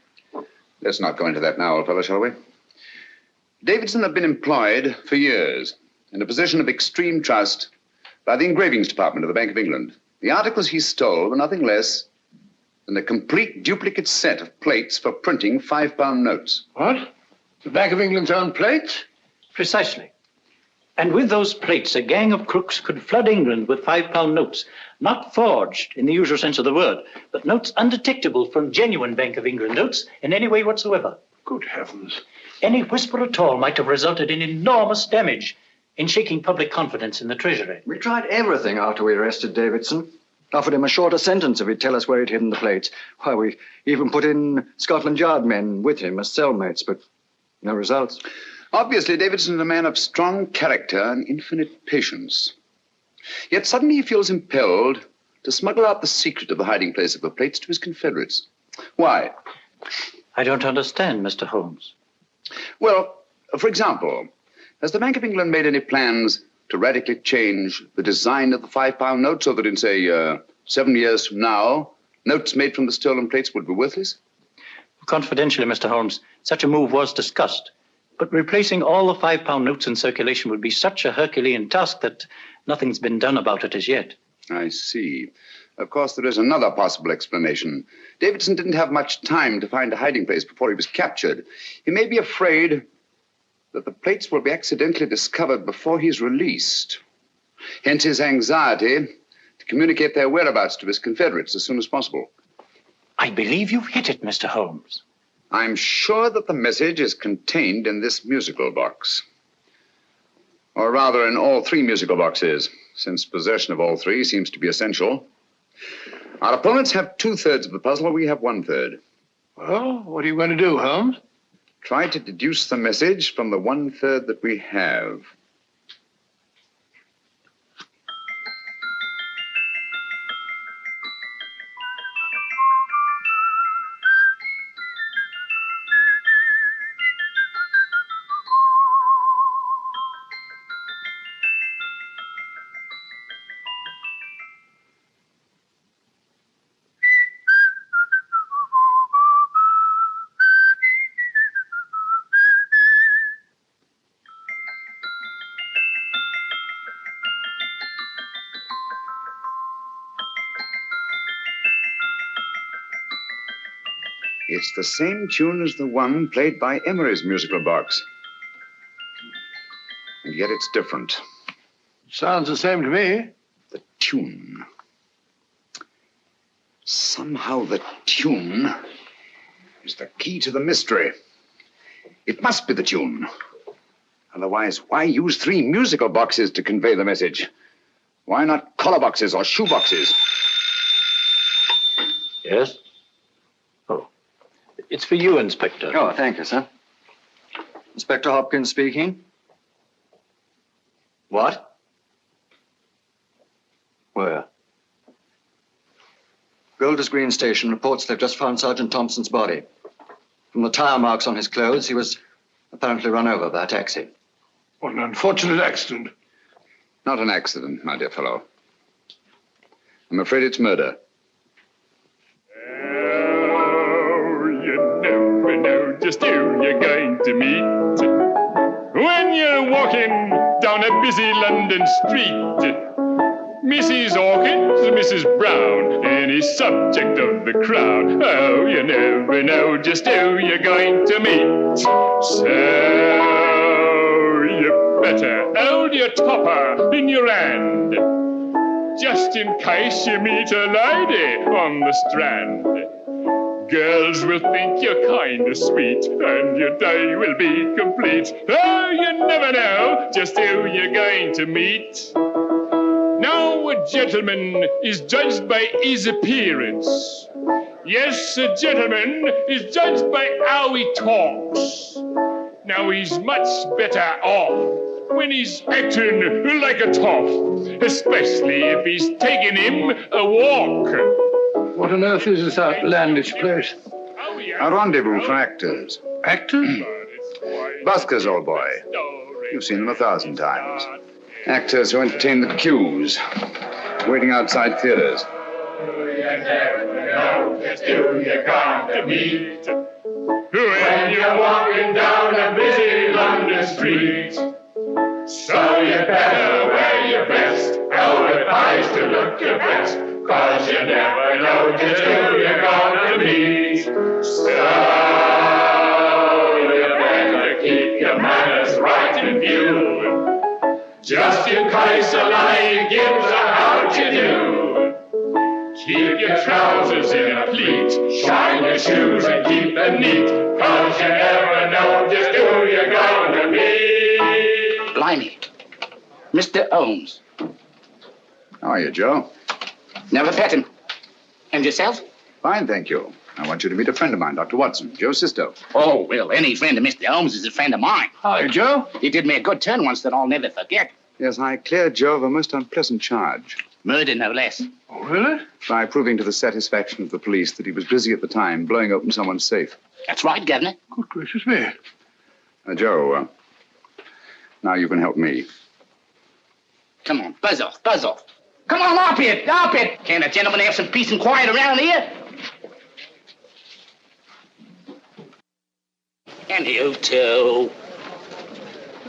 Speaker 11: Let's not go into that now, old fellow, shall we? Davidson had been employed for years in a position of extreme trust by the engravings department of the Bank of England. The articles he stole were nothing less than a complete duplicate set of plates for printing £5 notes.
Speaker 10: What? The Bank of England's own plates?
Speaker 1: Precisely. And with those plates, a gang of crooks could flood England with £5 notes, not forged in the usual sense of the word, but notes undetectable from genuine Bank of England notes in any way whatsoever.
Speaker 10: Good heavens.
Speaker 1: Any whisper at all might have resulted in enormous damage in shaking public confidence in the Treasury.
Speaker 17: We tried everything after we arrested Davidson. Offered him a shorter sentence if he'd tell us where he'd hidden the plates. Why, we even put in Scotland Yard men with him as cellmates, but no results.
Speaker 11: Obviously, Davidson is a man of strong character and infinite patience. Yet suddenly he feels impelled to smuggle out the secret of the hiding place of the plates to his confederates. Why?
Speaker 1: I don't understand, Mr. Holmes.
Speaker 11: Well, for example, has the Bank of England made any plans to radically change the design of the £5 note so that in, say, 7 years from now, notes made from the stolen plates would be worthless?
Speaker 1: Confidentially, Mr. Holmes, such a move was discussed. But replacing all the £5 notes in circulation would be such a Herculean task that nothing's been done about it as yet.
Speaker 11: I see. Of course, there is another possible explanation. Davidson didn't have much time to find a hiding place before he was captured. He may be afraid that the plates will be accidentally discovered before he's released. Hence his anxiety to communicate their whereabouts to his confederates as soon as possible.
Speaker 1: I believe you've hit it, Mr. Holmes.
Speaker 11: I'm sure that the message is contained in this musical box. Or rather, in all 3 musical boxes, since possession of all 3 seems to be essential. Our opponents have 2/3 of the puzzle, we have 1/3.
Speaker 10: Well, what are you going to do, Holmes?
Speaker 11: Try to deduce the message from the 1/3 that we have. It's the same tune as the one played by Emery's musical box. And yet it's different.
Speaker 10: Sounds the same to me.
Speaker 11: The tune. Somehow the tune is the key to the mystery. It must be the tune. Otherwise, why use 3 musical boxes to convey the message? Why not collar boxes or shoe boxes?
Speaker 1: Yes? Oh. It's for you, Inspector.
Speaker 17: Oh, thank you, sir. Inspector Hopkins speaking. What? Where? Golders Green Station reports they've just found Sergeant Thompson's body. From the tire marks on his clothes, he was apparently run over by a taxi.
Speaker 10: What an unfortunate accident.
Speaker 11: Not an accident, my dear fellow. I'm afraid it's murder.
Speaker 19: Just who you're going to meet when you're walking down a busy London street. Mrs. Hawkins, Mrs. Brown, any subject of the crowd. Oh, you never know just who you're going to meet. So you better hold your topper in your hand, just in case you meet a lady on the Strand. Girls will think you're kind of sweet, and your day will be complete. Oh, you never know just who you're going to meet. Now, a gentleman is judged by his appearance. Yes, a gentleman is judged by how he talks. Now, he's much better off when he's acting like a toff, especially if he's taking him a walk.
Speaker 10: What on earth is this outlandish place?
Speaker 11: A rendezvous for actors.
Speaker 10: Actors?
Speaker 11: Buskers, old boy. You've seen them 1,000 times. Actors who entertain the queues, waiting outside theaters.
Speaker 19: Who you're going to meet when you're walking down a busy London street. So you better wear your best, velvet eyes to look your best, 'cause you never know just who you're going to meet. So you better keep your manners right in view, just in case a lion gives a how you do. Keep your trousers in a pleat, shine your shoes and keep them neat, 'cause you never know just who you're going to meet.
Speaker 14: Blimey. Mr. Holmes.
Speaker 11: How are you, Joe?
Speaker 14: Never met him. And yourself?
Speaker 11: Fine, thank you. I want you to meet a friend of mine, Dr. Watson, Joe Sisto.
Speaker 14: Oh, well, any friend of Mr. Holmes is a friend of mine.
Speaker 11: Hi, Joe.
Speaker 14: He did me a good turn once that I'll never forget.
Speaker 11: Yes, I cleared Joe of a most unpleasant charge.
Speaker 14: Murder, no less.
Speaker 11: Oh, really? By proving to the satisfaction of the police that he was busy at the time blowing open someone's safe.
Speaker 14: That's right, Governor.
Speaker 10: Good gracious me.
Speaker 11: Joe, now you can help me.
Speaker 14: Come on, buzz off, buzz off. Come on, up it, up it. Can't a gentleman have some peace and quiet around here? And you too.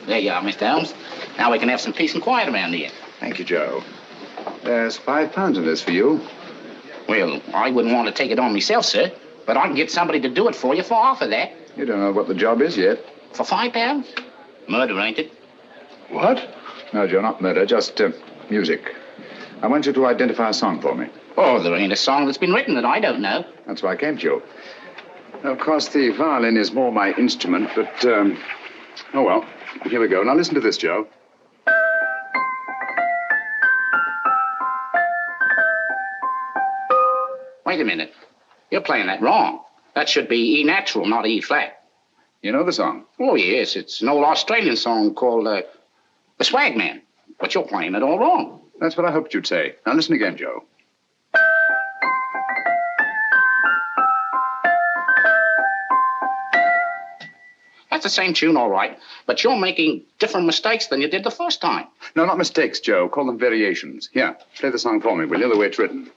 Speaker 14: There you are, Mr. Holmes. Now we can have some peace and quiet around here.
Speaker 11: Thank you, Joe. There's £5 in this for you.
Speaker 14: Well, I wouldn't want to take it on myself, sir. But I can get somebody to do it for you for half of that.
Speaker 11: You don't know what the job is yet.
Speaker 14: For £5? Murder, ain't it?
Speaker 11: What? No, Joe, not murder, just music. I want you to identify a song for me.
Speaker 14: Oh, there ain't a song that's been written that I don't know.
Speaker 11: That's why I came to you. Of course, the violin is more my instrument, but, oh, well, here we go. Now listen to this, Joe.
Speaker 14: Wait a minute. You're playing that wrong. That should be E natural, not E flat.
Speaker 11: You know the song?
Speaker 14: Oh, yes. It's an old Australian song called The Swag Man. But you're playing it all wrong.
Speaker 11: That's what I hoped you'd say. Now listen again, Joe.
Speaker 14: That's the same tune, all right. But you're making different mistakes than you did the first time.
Speaker 11: No, not mistakes, Joe. Call them variations. Here, play the song for me, will you? The way it's written.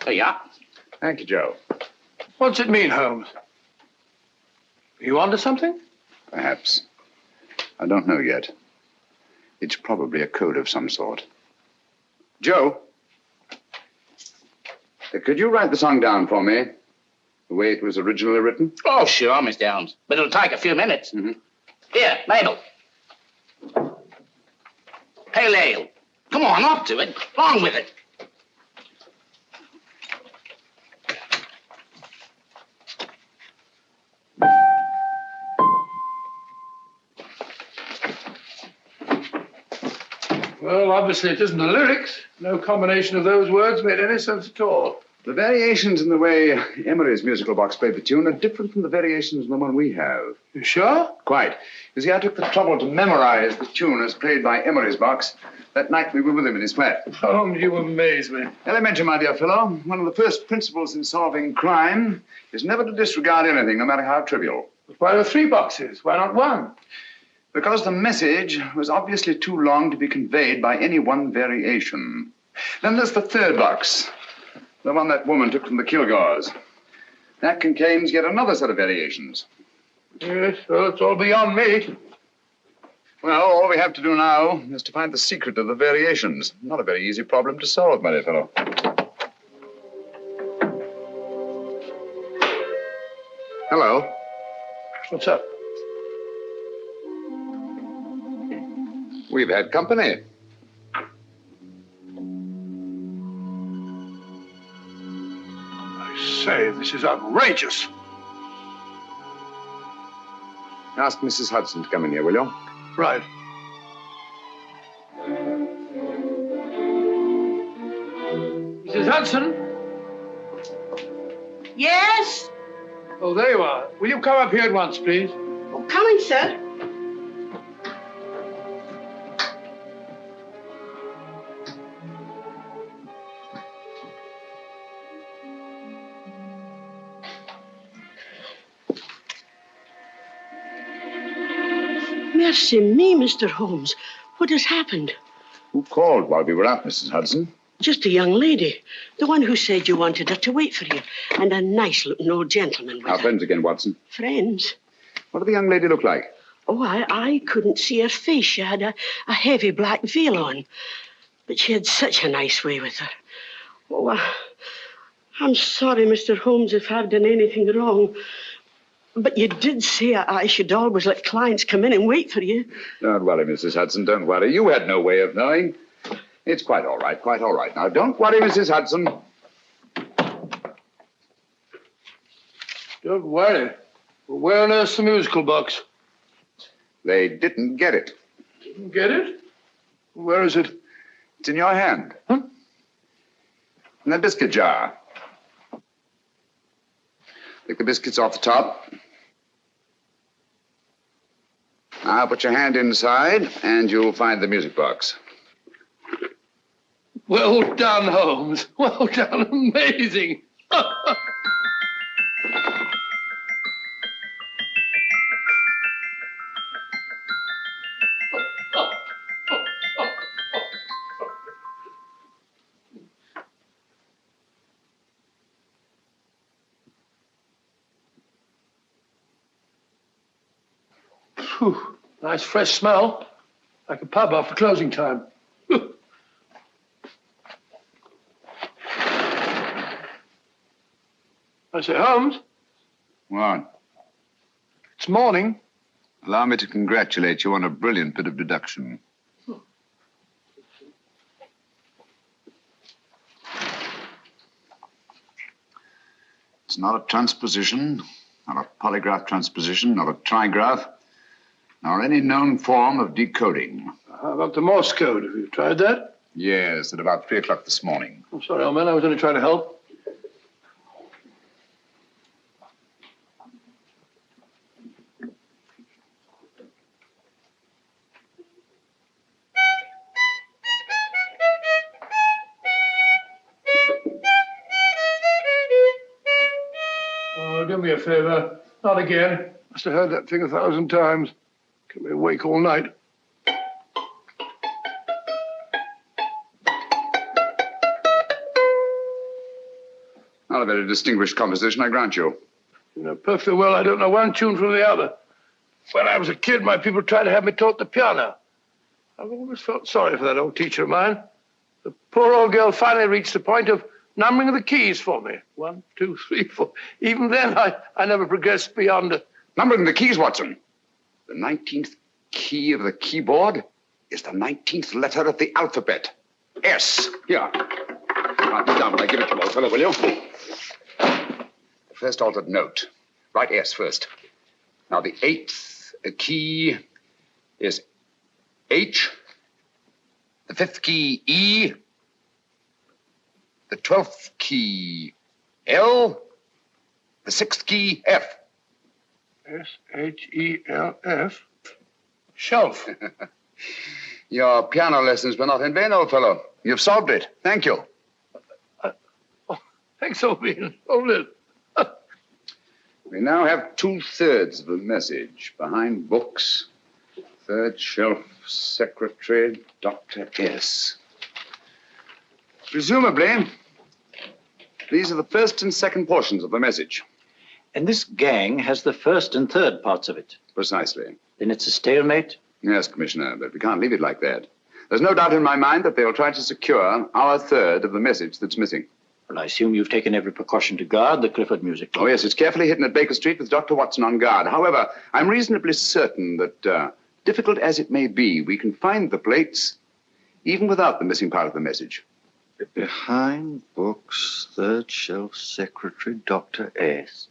Speaker 14: Yeah.
Speaker 11: Thank you, Joe.
Speaker 10: What's it mean, Holmes? Are you onto something?
Speaker 11: Perhaps. I don't know yet. It's probably a code of some sort. Joe, could you write the song down for me? The way it was originally written?
Speaker 14: Oh, sure, Mr. Holmes. But it'll take a few minutes.
Speaker 11: Mm-hmm.
Speaker 14: Here, Mabel. Pale ale. Come on, up to it. Along with it.
Speaker 10: Well, obviously it isn't the lyrics. No combination of those words made any sense at all.
Speaker 11: The variations in the way Emery's musical box played the tune are different from the variations in the one we have.
Speaker 10: You sure?
Speaker 11: Quite. You see, I took the trouble to memorize the tune as played by Emery's box that night we were with him in his flat.
Speaker 10: Holmes, you amaze me.
Speaker 11: Elementary, my dear fellow. One of the first principles in solving crime is never to disregard anything, no matter how trivial.
Speaker 10: But why are 3 boxes? Why not 1?
Speaker 11: Because the message was obviously too long to be conveyed by any one variation. Then there's the 3rd box, the one that woman took from the Kilgores. That contains yet another set of variations.
Speaker 10: Yes, well, it's all beyond me.
Speaker 11: Well, all we have to do now is to find the secret of the variations. Not a very easy problem to solve, my dear fellow. Hello.
Speaker 10: What's up?
Speaker 11: We've had company.
Speaker 10: I say, this is outrageous.
Speaker 11: Ask Mrs. Hudson to come in here, will you?
Speaker 10: Right. Mrs. Hudson?
Speaker 20: Yes?
Speaker 10: Oh, there you are. Will you come up here at once, please?
Speaker 20: Oh, coming, sir. Mercy me, Mr. Holmes. What has happened?
Speaker 11: Who called while we were out, Mrs. Hudson?
Speaker 20: Just a young lady. The one who said you wanted her to wait for you. And a nice-looking old gentleman with
Speaker 11: Our
Speaker 20: her.
Speaker 11: friends again, Watson.
Speaker 20: Friends?
Speaker 11: What did the young lady look like?
Speaker 20: Oh, I couldn't see her face. She had a heavy black veil on. But she had such a nice way with her. Oh, I'm sorry, Mr. Holmes, if I've done anything wrong. But you did say I should always let clients come in and wait for you.
Speaker 11: Don't worry, Mrs. Hudson, don't worry. You had no way of knowing. It's quite all right, quite all right. Now, don't worry, Mrs. Hudson.
Speaker 10: Don't worry. Where on earth's the musical box?
Speaker 11: They didn't get it.
Speaker 10: Didn't get it? Where is it?
Speaker 11: It's in your hand. Huh? In that biscuit jar. Take the biscuits off the top. Now put your hand inside, and you'll find the music box.
Speaker 10: Well done, Holmes. Well done. Amazing. Phew, nice fresh smell. Like a pub after closing time. I say, Holmes,
Speaker 11: What?
Speaker 10: it's morning.
Speaker 11: Allow me to congratulate you on a brilliant bit of deduction. It's not a transposition, not a polygraph transposition, not a trigraph, nor any known form of decoding.
Speaker 10: How about the Morse code? Have you tried that?
Speaker 11: Yes, at about 3 o'clock this morning.
Speaker 10: I'm sorry, old man. I was only trying to help. Oh, do me a favor. Not again. Must have heard that thing 1,000 times. Kept me awake all night.
Speaker 11: Not a very distinguished composition, I grant you.
Speaker 10: You know perfectly well I don't know one tune from the other. When I was a kid, my people tried to have me taught the piano. I've always felt sorry for that old teacher of mine. The poor old girl finally reached the point of numbering the keys for me. 1, 2, 3, 4. Even then, I never progressed beyond...
Speaker 11: Numbering the keys, Watson. The 19th key of the keyboard is the 19th letter of the alphabet. S. Here. Write it down when I give it to you, old fellow, will you? First altered note. Write S first. Now, the 8th key is H. The 5th key, E. The 12th key, L. The 6th key, F.
Speaker 10: S-H-E-L-F. Shelf.
Speaker 11: Your piano lessons were not in vain, old fellow. You've solved it. Thank you.
Speaker 10: Thanks, old bean. Hold it.
Speaker 11: We now have 2/3 of the message. Behind books, third shelf, secretary, Dr. S. Presumably, these are the first and second portions of the message.
Speaker 1: And this gang has the first and third parts of it.
Speaker 11: Precisely.
Speaker 1: Then it's a stalemate?
Speaker 11: Yes, Commissioner, but we can't leave it like that. There's no doubt in my mind that they'll try to secure our third of the message that's missing.
Speaker 1: Well, I assume you've taken every precaution to guard the Clifford music box.
Speaker 11: Oh, yes, it's carefully hidden at Baker Street with Dr. Watson on guard. However, I'm reasonably certain that, difficult as it may be, we can find the plates even without the missing part of the message.
Speaker 3: Behind books, third shelf, secretary, Dr. S.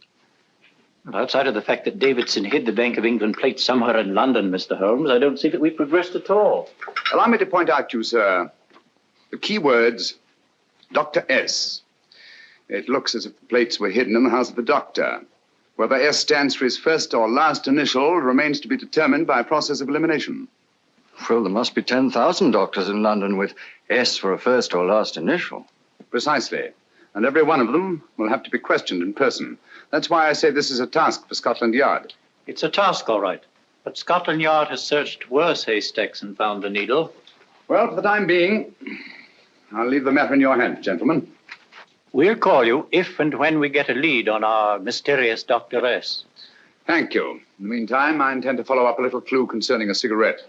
Speaker 1: Well, outside of the fact that Davidson hid the Bank of England plate somewhere in London, Mr. Holmes, I don't see that we've progressed at all.
Speaker 11: Allow me to point out to you, sir, the key words Dr. S. It looks as if the plates were hidden in the house of the doctor. Whether S stands for his first or last initial remains to be determined by a process of elimination.
Speaker 17: Well, there must be 10,000 doctors in London with S for a first or last initial.
Speaker 11: Precisely. And every one of them will have to be questioned in person. That's why I say this is a task for Scotland Yard.
Speaker 1: It's a task, all right. But Scotland Yard has searched worse haystacks and found the needle.
Speaker 11: Well, for the time being, I'll leave the matter in your hands, gentlemen.
Speaker 1: We'll call you if and when we get a lead on our mysterious Dr. S.
Speaker 11: Thank you. In the meantime, I intend to follow up a little clue concerning a cigarette.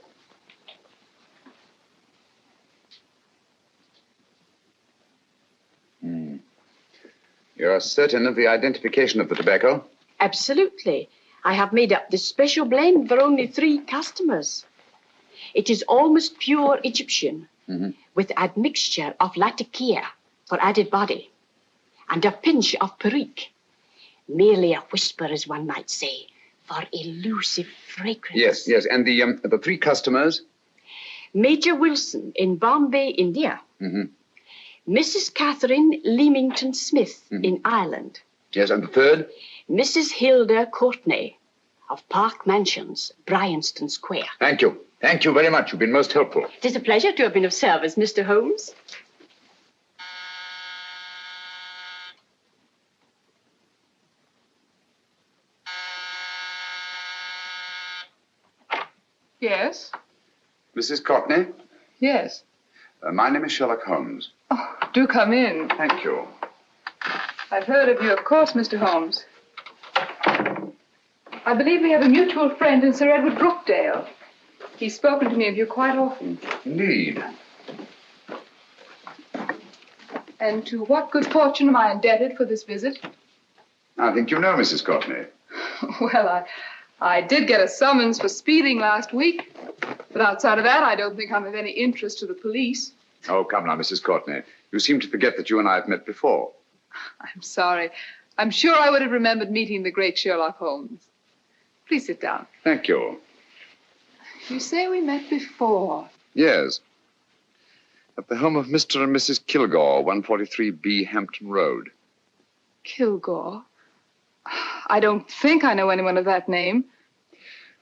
Speaker 11: You're certain of the identification of the tobacco?
Speaker 21: Absolutely. I have made up this special blend for only 3 customers. It is almost pure Egyptian, with admixture of latakia for added body, and a pinch of perique. Merely a whisper, as one might say, for elusive fragrance.
Speaker 11: Yes. And the 3 customers?
Speaker 21: Major Wilson in Bombay, India. Mrs. Catherine Leamington Smith in Ireland.
Speaker 11: Yes, and the 3rd?
Speaker 21: Mrs. Hilda Courtney of Park Mansions, Bryanston Square.
Speaker 11: Thank you. Thank you very much. You've been most helpful.
Speaker 21: It is a pleasure to have been of service, Mr. Holmes.
Speaker 13: Yes?
Speaker 11: Mrs. Courtney?
Speaker 13: Yes.
Speaker 11: My name is Sherlock Holmes.
Speaker 13: Oh, do come in.
Speaker 11: Thank you.
Speaker 13: I've heard of you, of course, Mr. Holmes. I believe we have a mutual friend in Sir Edward Brookdale. He's spoken to me of you quite often.
Speaker 11: Indeed.
Speaker 13: And to what good fortune am I indebted for this visit?
Speaker 11: I think you know Mrs. Courtney.
Speaker 13: Well, I did get a summons for speeding last week. But outside of that, I don't think I'm of any interest to the police.
Speaker 11: Oh, come now, Mrs. Courtney. You seem to forget that you and I have met before.
Speaker 13: I'm sorry. I'm sure I would have remembered meeting the great Sherlock Holmes. Please sit down.
Speaker 11: Thank you.
Speaker 13: You say we met before.
Speaker 11: Yes. At the home of Mr. and Mrs. Kilgore, 143B Hampton Road.
Speaker 13: Kilgore? I don't think I know anyone of that name.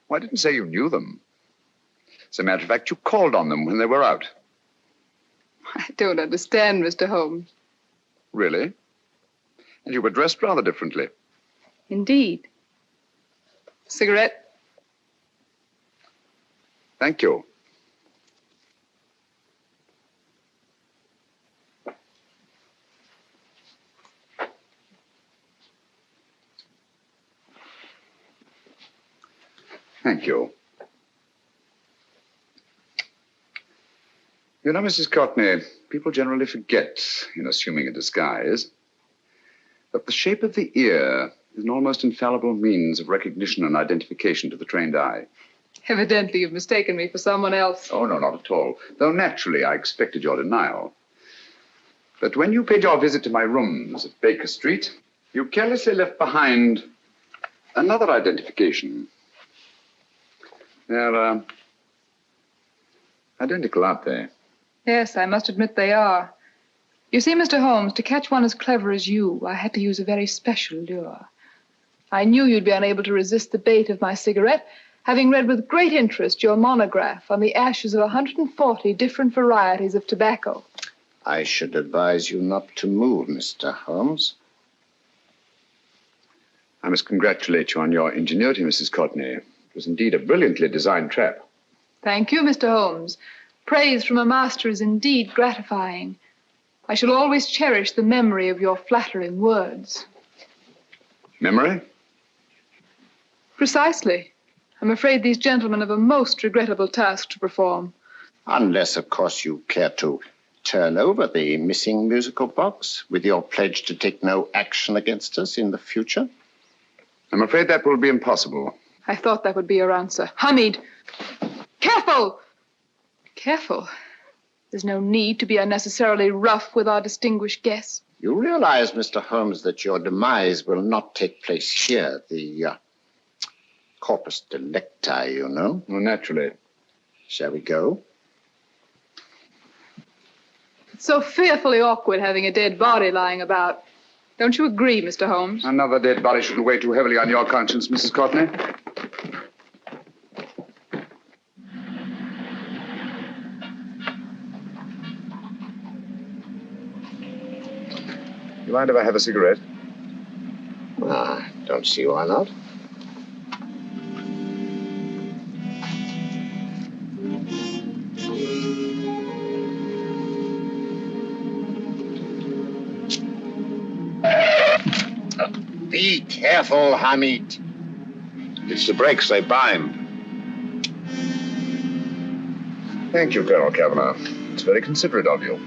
Speaker 11: Well, I didn't say you knew them. As a matter of fact, you called on them when they were out.
Speaker 13: I don't understand, Mr. Holmes.
Speaker 11: Really? And you were dressed rather differently.
Speaker 13: Indeed. Cigarette?
Speaker 11: Thank you. Thank you. You know, Mrs. Courtney, people generally forget, in assuming a disguise, that the shape of the ear is an almost infallible means of recognition and identification to the trained eye.
Speaker 13: Evidently, you've mistaken me for someone else.
Speaker 11: Oh, no, not at all. Though naturally, I expected your denial. But when you paid your visit to my rooms at Baker Street, you carelessly left behind another identification. They're identical, aren't they?
Speaker 13: Yes, I must admit they are. You see, Mr. Holmes, to catch one as clever as you, I had to use a very special lure. I knew you'd be unable to resist the bait of my cigarette, having read with great interest your monograph on the ashes of 140 different varieties of tobacco.
Speaker 7: I should advise you not to move, Mr. Holmes.
Speaker 11: I must congratulate you on your ingenuity, Mrs. Courtney. It was indeed a brilliantly designed trap.
Speaker 13: Thank you, Mr. Holmes. Praise from a master is indeed gratifying. I shall always cherish the memory of your flattering words.
Speaker 11: Memory?
Speaker 13: Precisely. I'm afraid these gentlemen have a most regrettable task to perform.
Speaker 7: Unless, of course, you care to turn over the missing musical box with your pledge to take no action against us in the future.
Speaker 11: I'm afraid that will be impossible.
Speaker 13: I thought that would be your answer. Hamid! Careful! Careful. There's no need to be unnecessarily rough with our distinguished guest.
Speaker 7: You realize, Mr. Holmes, that your demise will not take place here. The corpus delicti, you know.
Speaker 11: Well, naturally.
Speaker 7: Shall we go?
Speaker 13: It's so fearfully awkward having a dead body lying about. Don't you agree, Mr. Holmes?
Speaker 14: Another dead body shouldn't weigh too heavily on your conscience, Mrs. Courtney.
Speaker 11: You mind if I have a cigarette?
Speaker 7: Don't see why not. Be careful, Hamid.
Speaker 9: It's the brakes, they bind.
Speaker 11: Thank you, Colonel Kavanagh. It's very considerate of you.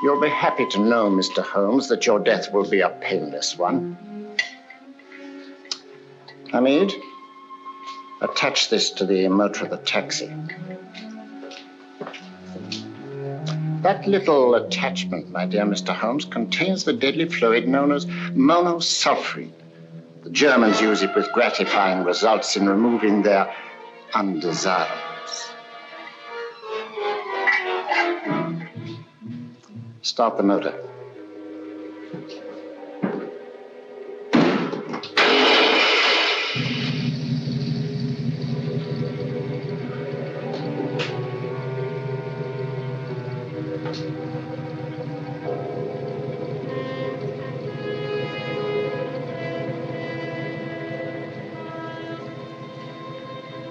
Speaker 7: You'll be happy to know, Mr. Holmes, that your death will be a painless one. Hamid, attach this to the motor of the taxi. That little attachment, my dear Mr. Holmes, contains the deadly fluid known as monosulfide. The Germans use it with gratifying results in removing their undesirables. Start the motor.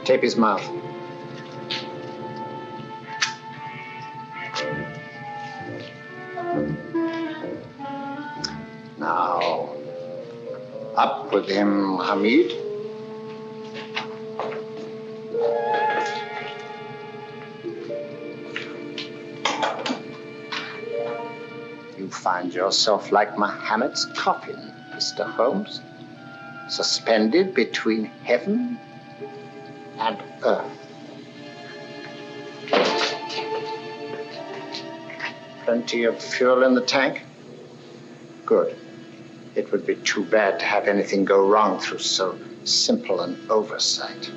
Speaker 7: Tape his mouth. Now, up with him, Hamid. You find yourself like Muhammad's coffin, Mr. Holmes, suspended between heaven and earth. Plenty of fuel in the tank? Good. It would be too bad to have anything go wrong through so simple an oversight.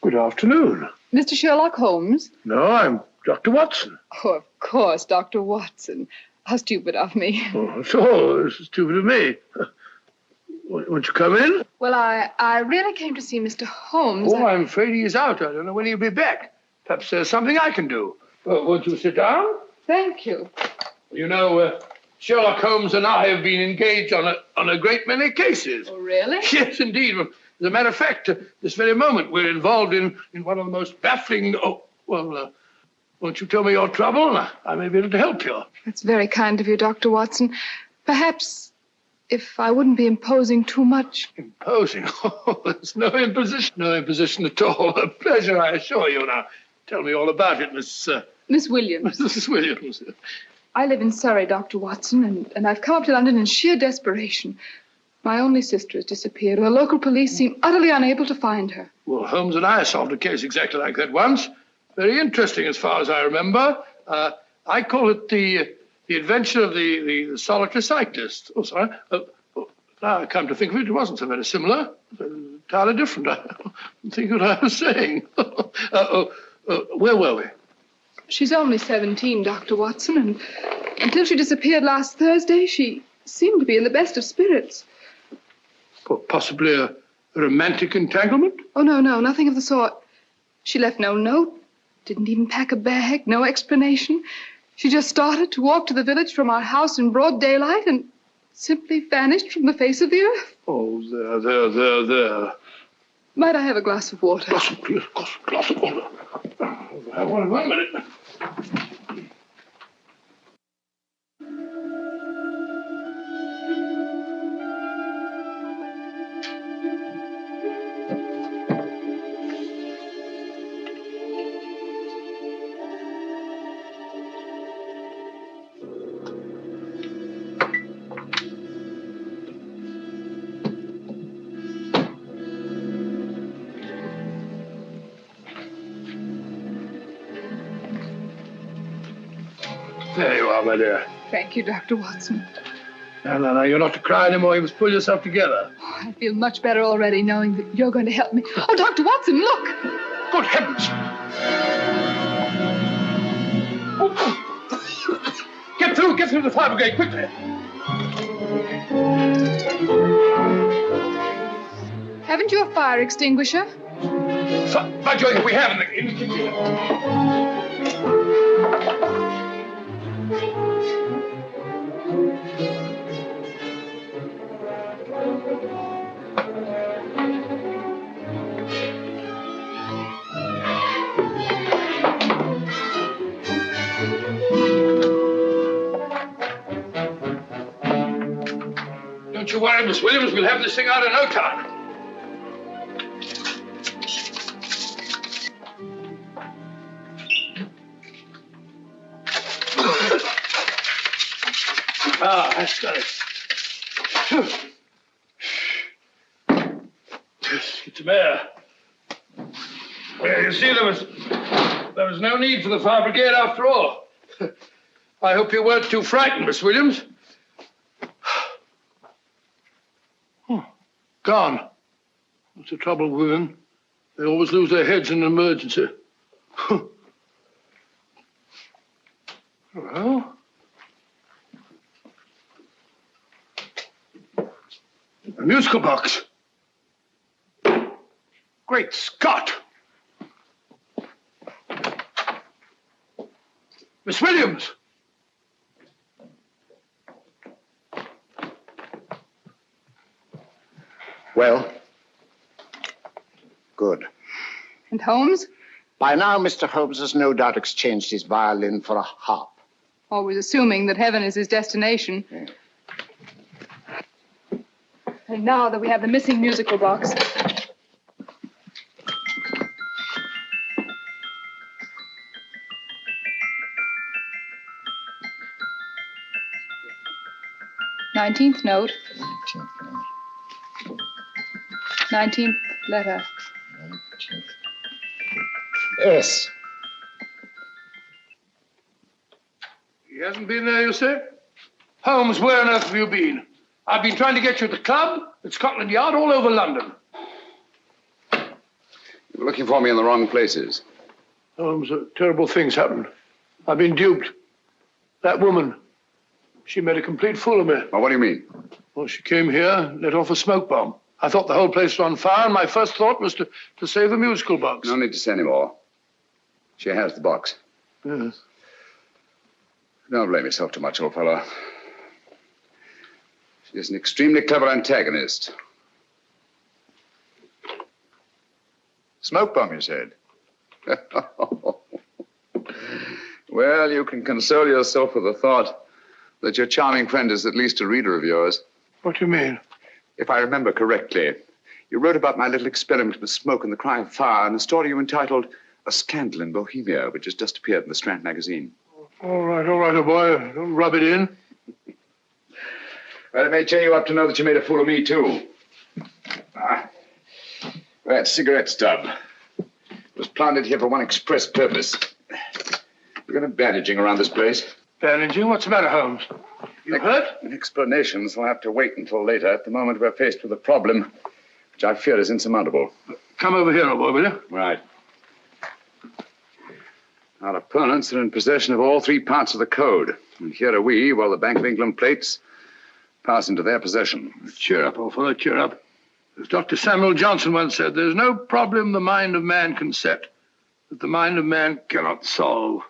Speaker 10: Good afternoon.
Speaker 13: Mr. Sherlock Holmes?
Speaker 10: No, I'm Dr. Watson.
Speaker 13: Oh, of course, Dr. Watson. How stupid of me.
Speaker 10: Oh, so this is stupid of me. Won't you come in?
Speaker 13: Well, I really came to see Mr. Holmes.
Speaker 10: Oh, I'm afraid he is out. I don't know when he'll be back. Perhaps there's something I can do. Won't you sit down?
Speaker 13: Thank you.
Speaker 10: You know, Sherlock Holmes and I have been engaged on a great many cases.
Speaker 13: Oh, really?
Speaker 10: Yes, indeed. As a matter of fact, this very moment, we're involved in one of the most baffling... Oh, well, won't you tell me your trouble? I may be able to help you.
Speaker 13: That's very kind of you, Dr. Watson. Perhaps if I wouldn't be imposing too much.
Speaker 10: Imposing? Oh, there's no imposition. No imposition at all. A pleasure, I assure you. Now, tell me all about it, Miss
Speaker 13: Williams.
Speaker 10: Mrs. Williams.
Speaker 13: I live in Surrey, Dr. Watson, and I've come up to London in sheer desperation. My only sister has disappeared, and the local police seem utterly unable to find her.
Speaker 10: Well, Holmes and I solved a case exactly like that once. Very interesting as far as I remember. I call it the adventure of the solitary cyclist. Oh, sorry. Now I come to think of it, it wasn't so very similar. Entirely different. I don't think what I was saying. Where were we?
Speaker 13: She's only 17, Dr. Watson, and until she disappeared last Thursday, she seemed to be in the best of spirits.
Speaker 10: Possibly a romantic entanglement?
Speaker 13: Oh, no, nothing of the sort. She left no note, didn't even pack a bag, no explanation. She just started to walk to the village from our house in broad daylight and simply vanished from the face of the earth.
Speaker 10: Oh, there.
Speaker 13: Might I have a glass of water?
Speaker 10: Glass of water. One minute. There you are, my dear.
Speaker 13: Thank you, Dr. Watson.
Speaker 10: No, you're not to cry anymore. You must pull yourself together.
Speaker 13: Oh, I feel much better already knowing that you're going to help me. Oh, Dr. Watson, look!
Speaker 10: Good heavens! Get through the fire brigade, quickly!
Speaker 13: Haven't you a fire extinguisher?
Speaker 10: By Jove, we have in the kitchen. Don't you worry, Miss Williams. We'll have this thing out in no time. That's got it. It's a mare. Well, you see, there was no need for the fire brigade after all. I hope you weren't too frightened, Miss Williams. Gone. What's the trouble with women? They always lose their heads in an emergency. Well, a musical box. Great Scott! Miss Williams!
Speaker 7: Well, good.
Speaker 13: And Holmes?
Speaker 7: By now, Mr. Holmes has no doubt exchanged his violin for a harp.
Speaker 13: Always assuming that heaven is his destination. Yeah. And now that we have the missing musical box. Nineteenth note. 19th letter.
Speaker 7: Yes.
Speaker 10: He hasn't been there, you say? Holmes, where on earth have you been? I've been trying to get you at the club, at Scotland Yard, all over London.
Speaker 14: You were looking for me in the wrong places.
Speaker 10: Holmes, terrible things happened. I've been duped. That woman, she made a complete fool of me.
Speaker 14: Well, what do you mean?
Speaker 10: Well, she came here, let off a smoke bomb. I thought the whole place was on fire, and my first thought was to save the musical box.
Speaker 14: No need to say any more. She has the box.
Speaker 10: Yes.
Speaker 14: Don't blame yourself too much, old fellow. She's an extremely clever antagonist.
Speaker 11: Smoke bomb, you said?
Speaker 14: Well, you can console yourself with the thought that your charming friend is at least a reader of yours.
Speaker 10: What do you mean?
Speaker 14: If I remember correctly, you wrote about my little experiment with smoke and the cry of fire in a story you entitled A Scandal in Bohemia, which has just appeared in the Strand magazine.
Speaker 10: All right, old boy. Don't rub it in.
Speaker 14: Well, it may cheer you up to know that you made a fool of me, too. That cigarette stub was planted here for one express purpose. We're going to bandaging around this place.
Speaker 10: Bandaging? What's the matter, Holmes? You hurt?
Speaker 14: Explanations will have to wait until later. At the moment, we're faced with a problem which I fear is insurmountable.
Speaker 10: Come over here, old boy, will you?
Speaker 14: Right. Our opponents are in possession of all three parts of the code. And here are we, while the Bank of England plates pass into their possession.
Speaker 10: Cheer up, old fellow, cheer up. As Dr. Samuel Johnson once said, there's no problem the mind of man can set that the mind of man cannot solve.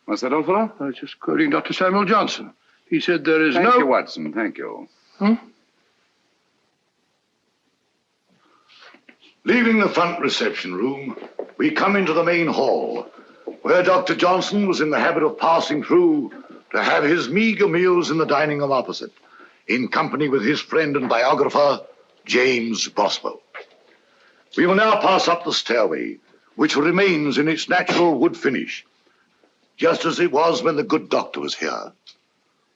Speaker 14: What's that, old fellow?
Speaker 10: I was just quoting Dr. Samuel Johnson. He said there is
Speaker 14: Thank you, Watson. Thank you.
Speaker 2: Leaving the front reception room, we come into the main hall, where Dr. Johnson was in the habit of passing through to have his meager meals in the dining room opposite, in company with his friend and biographer, James Boswell. We will now pass up the stairway, which remains in its natural wood finish, just as it was when the good doctor was here.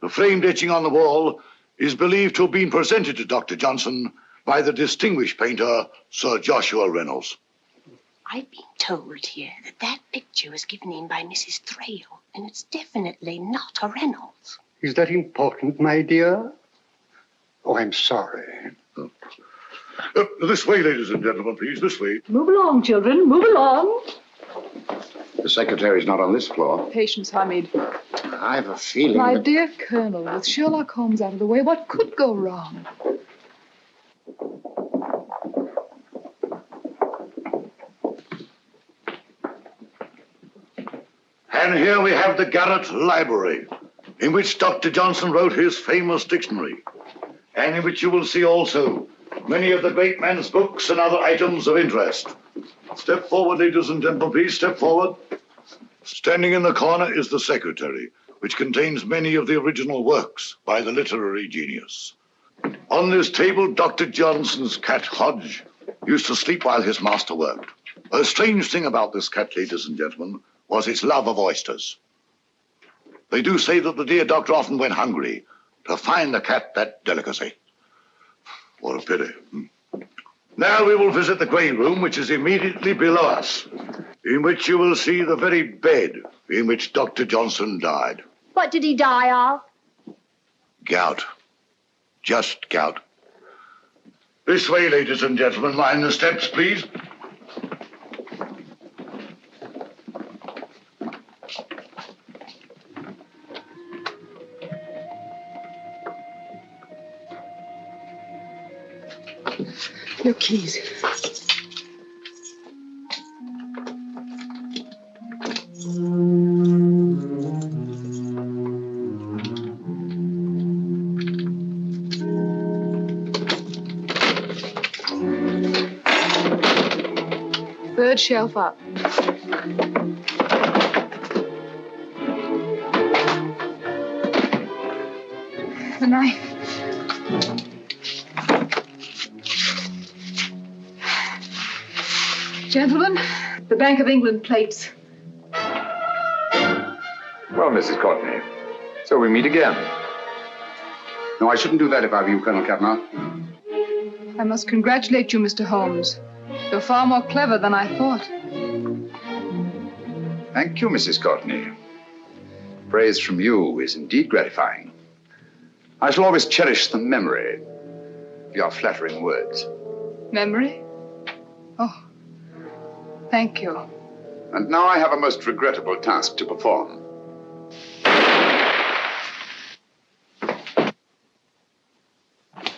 Speaker 2: The framed etching on the wall is believed to have been presented to Dr. Johnson by the distinguished painter, Sir Joshua Reynolds.
Speaker 21: I've been told here that that picture was given in by Mrs. Thrale, and it's definitely not a Reynolds.
Speaker 22: Is that important, my dear? Oh, I'm sorry.
Speaker 2: This way, ladies and gentlemen, please, this way.
Speaker 21: Move along, children, move along.
Speaker 14: The secretary's not on this floor.
Speaker 13: Patience, Hamid.
Speaker 7: I have a feeling
Speaker 13: My
Speaker 7: that...
Speaker 13: dear Colonel, with Sherlock Holmes out of the way, what could go wrong?
Speaker 2: And here we have the Garrett Library, in which Dr. Johnson wrote his famous dictionary, and in which you will see also many of the great man's books and other items of interest. Step forward, ladies and gentlemen, please, step forward. Standing in the corner is the secretary, which contains many of the original works by the literary genius. On this table, Dr. Johnson's cat, Hodge, used to sleep while his master worked. A strange thing about this cat, ladies and gentlemen, was its love of oysters. They do say that the dear doctor often went hungry to find the cat that delicacy. What a pity. Now we will visit the grey room, which is immediately below us, in which you will see the very bed in which Dr. Johnson died.
Speaker 5: What did he die of?
Speaker 2: Gout. Just gout. This way, ladies and gentlemen. Mind the steps, please.
Speaker 21: Your keys.
Speaker 13: Third shelf up. The knife. Gentlemen, the Bank of England plates.
Speaker 14: Well, Mrs. Courtney, so we meet again. No, I shouldn't do that if I were you, Colonel Cavanaugh.
Speaker 13: I must congratulate you, Mr. Holmes. You're far more clever than I thought.
Speaker 14: Thank you, Mrs. Courtney. Praise from you is indeed gratifying. I shall always cherish the memory of your flattering words.
Speaker 13: Memory? Oh, thank you.
Speaker 14: And now I have a most regrettable task to perform.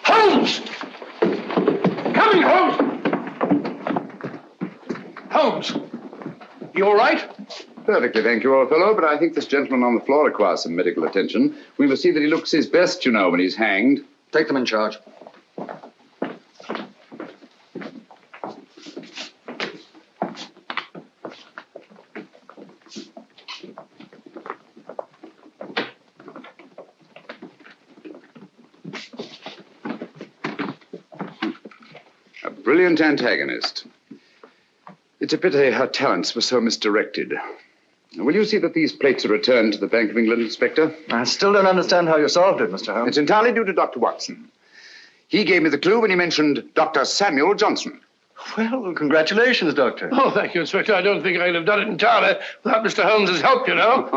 Speaker 10: Holmes! Coming, Holmes! Holmes! You all right?
Speaker 14: Perfectly, thank you, old fellow, but I think this gentleman on the floor requires some medical attention. We must see that he looks his best, you know, when he's hanged.
Speaker 17: Take them in charge.
Speaker 14: A brilliant antagonist. It's a pity her talents were so misdirected.
Speaker 11: Will you see that these plates are returned to the Bank of England, Inspector?
Speaker 17: I still don't understand how you solved it, Mr. Holmes.
Speaker 11: It's entirely due to Dr. Watson. He gave me the clue when he mentioned Dr. Samuel Johnson.
Speaker 17: Well, congratulations, Doctor.
Speaker 10: Oh, thank you, Inspector. I don't think I could have done it entirely without Mr. Holmes's help, you know.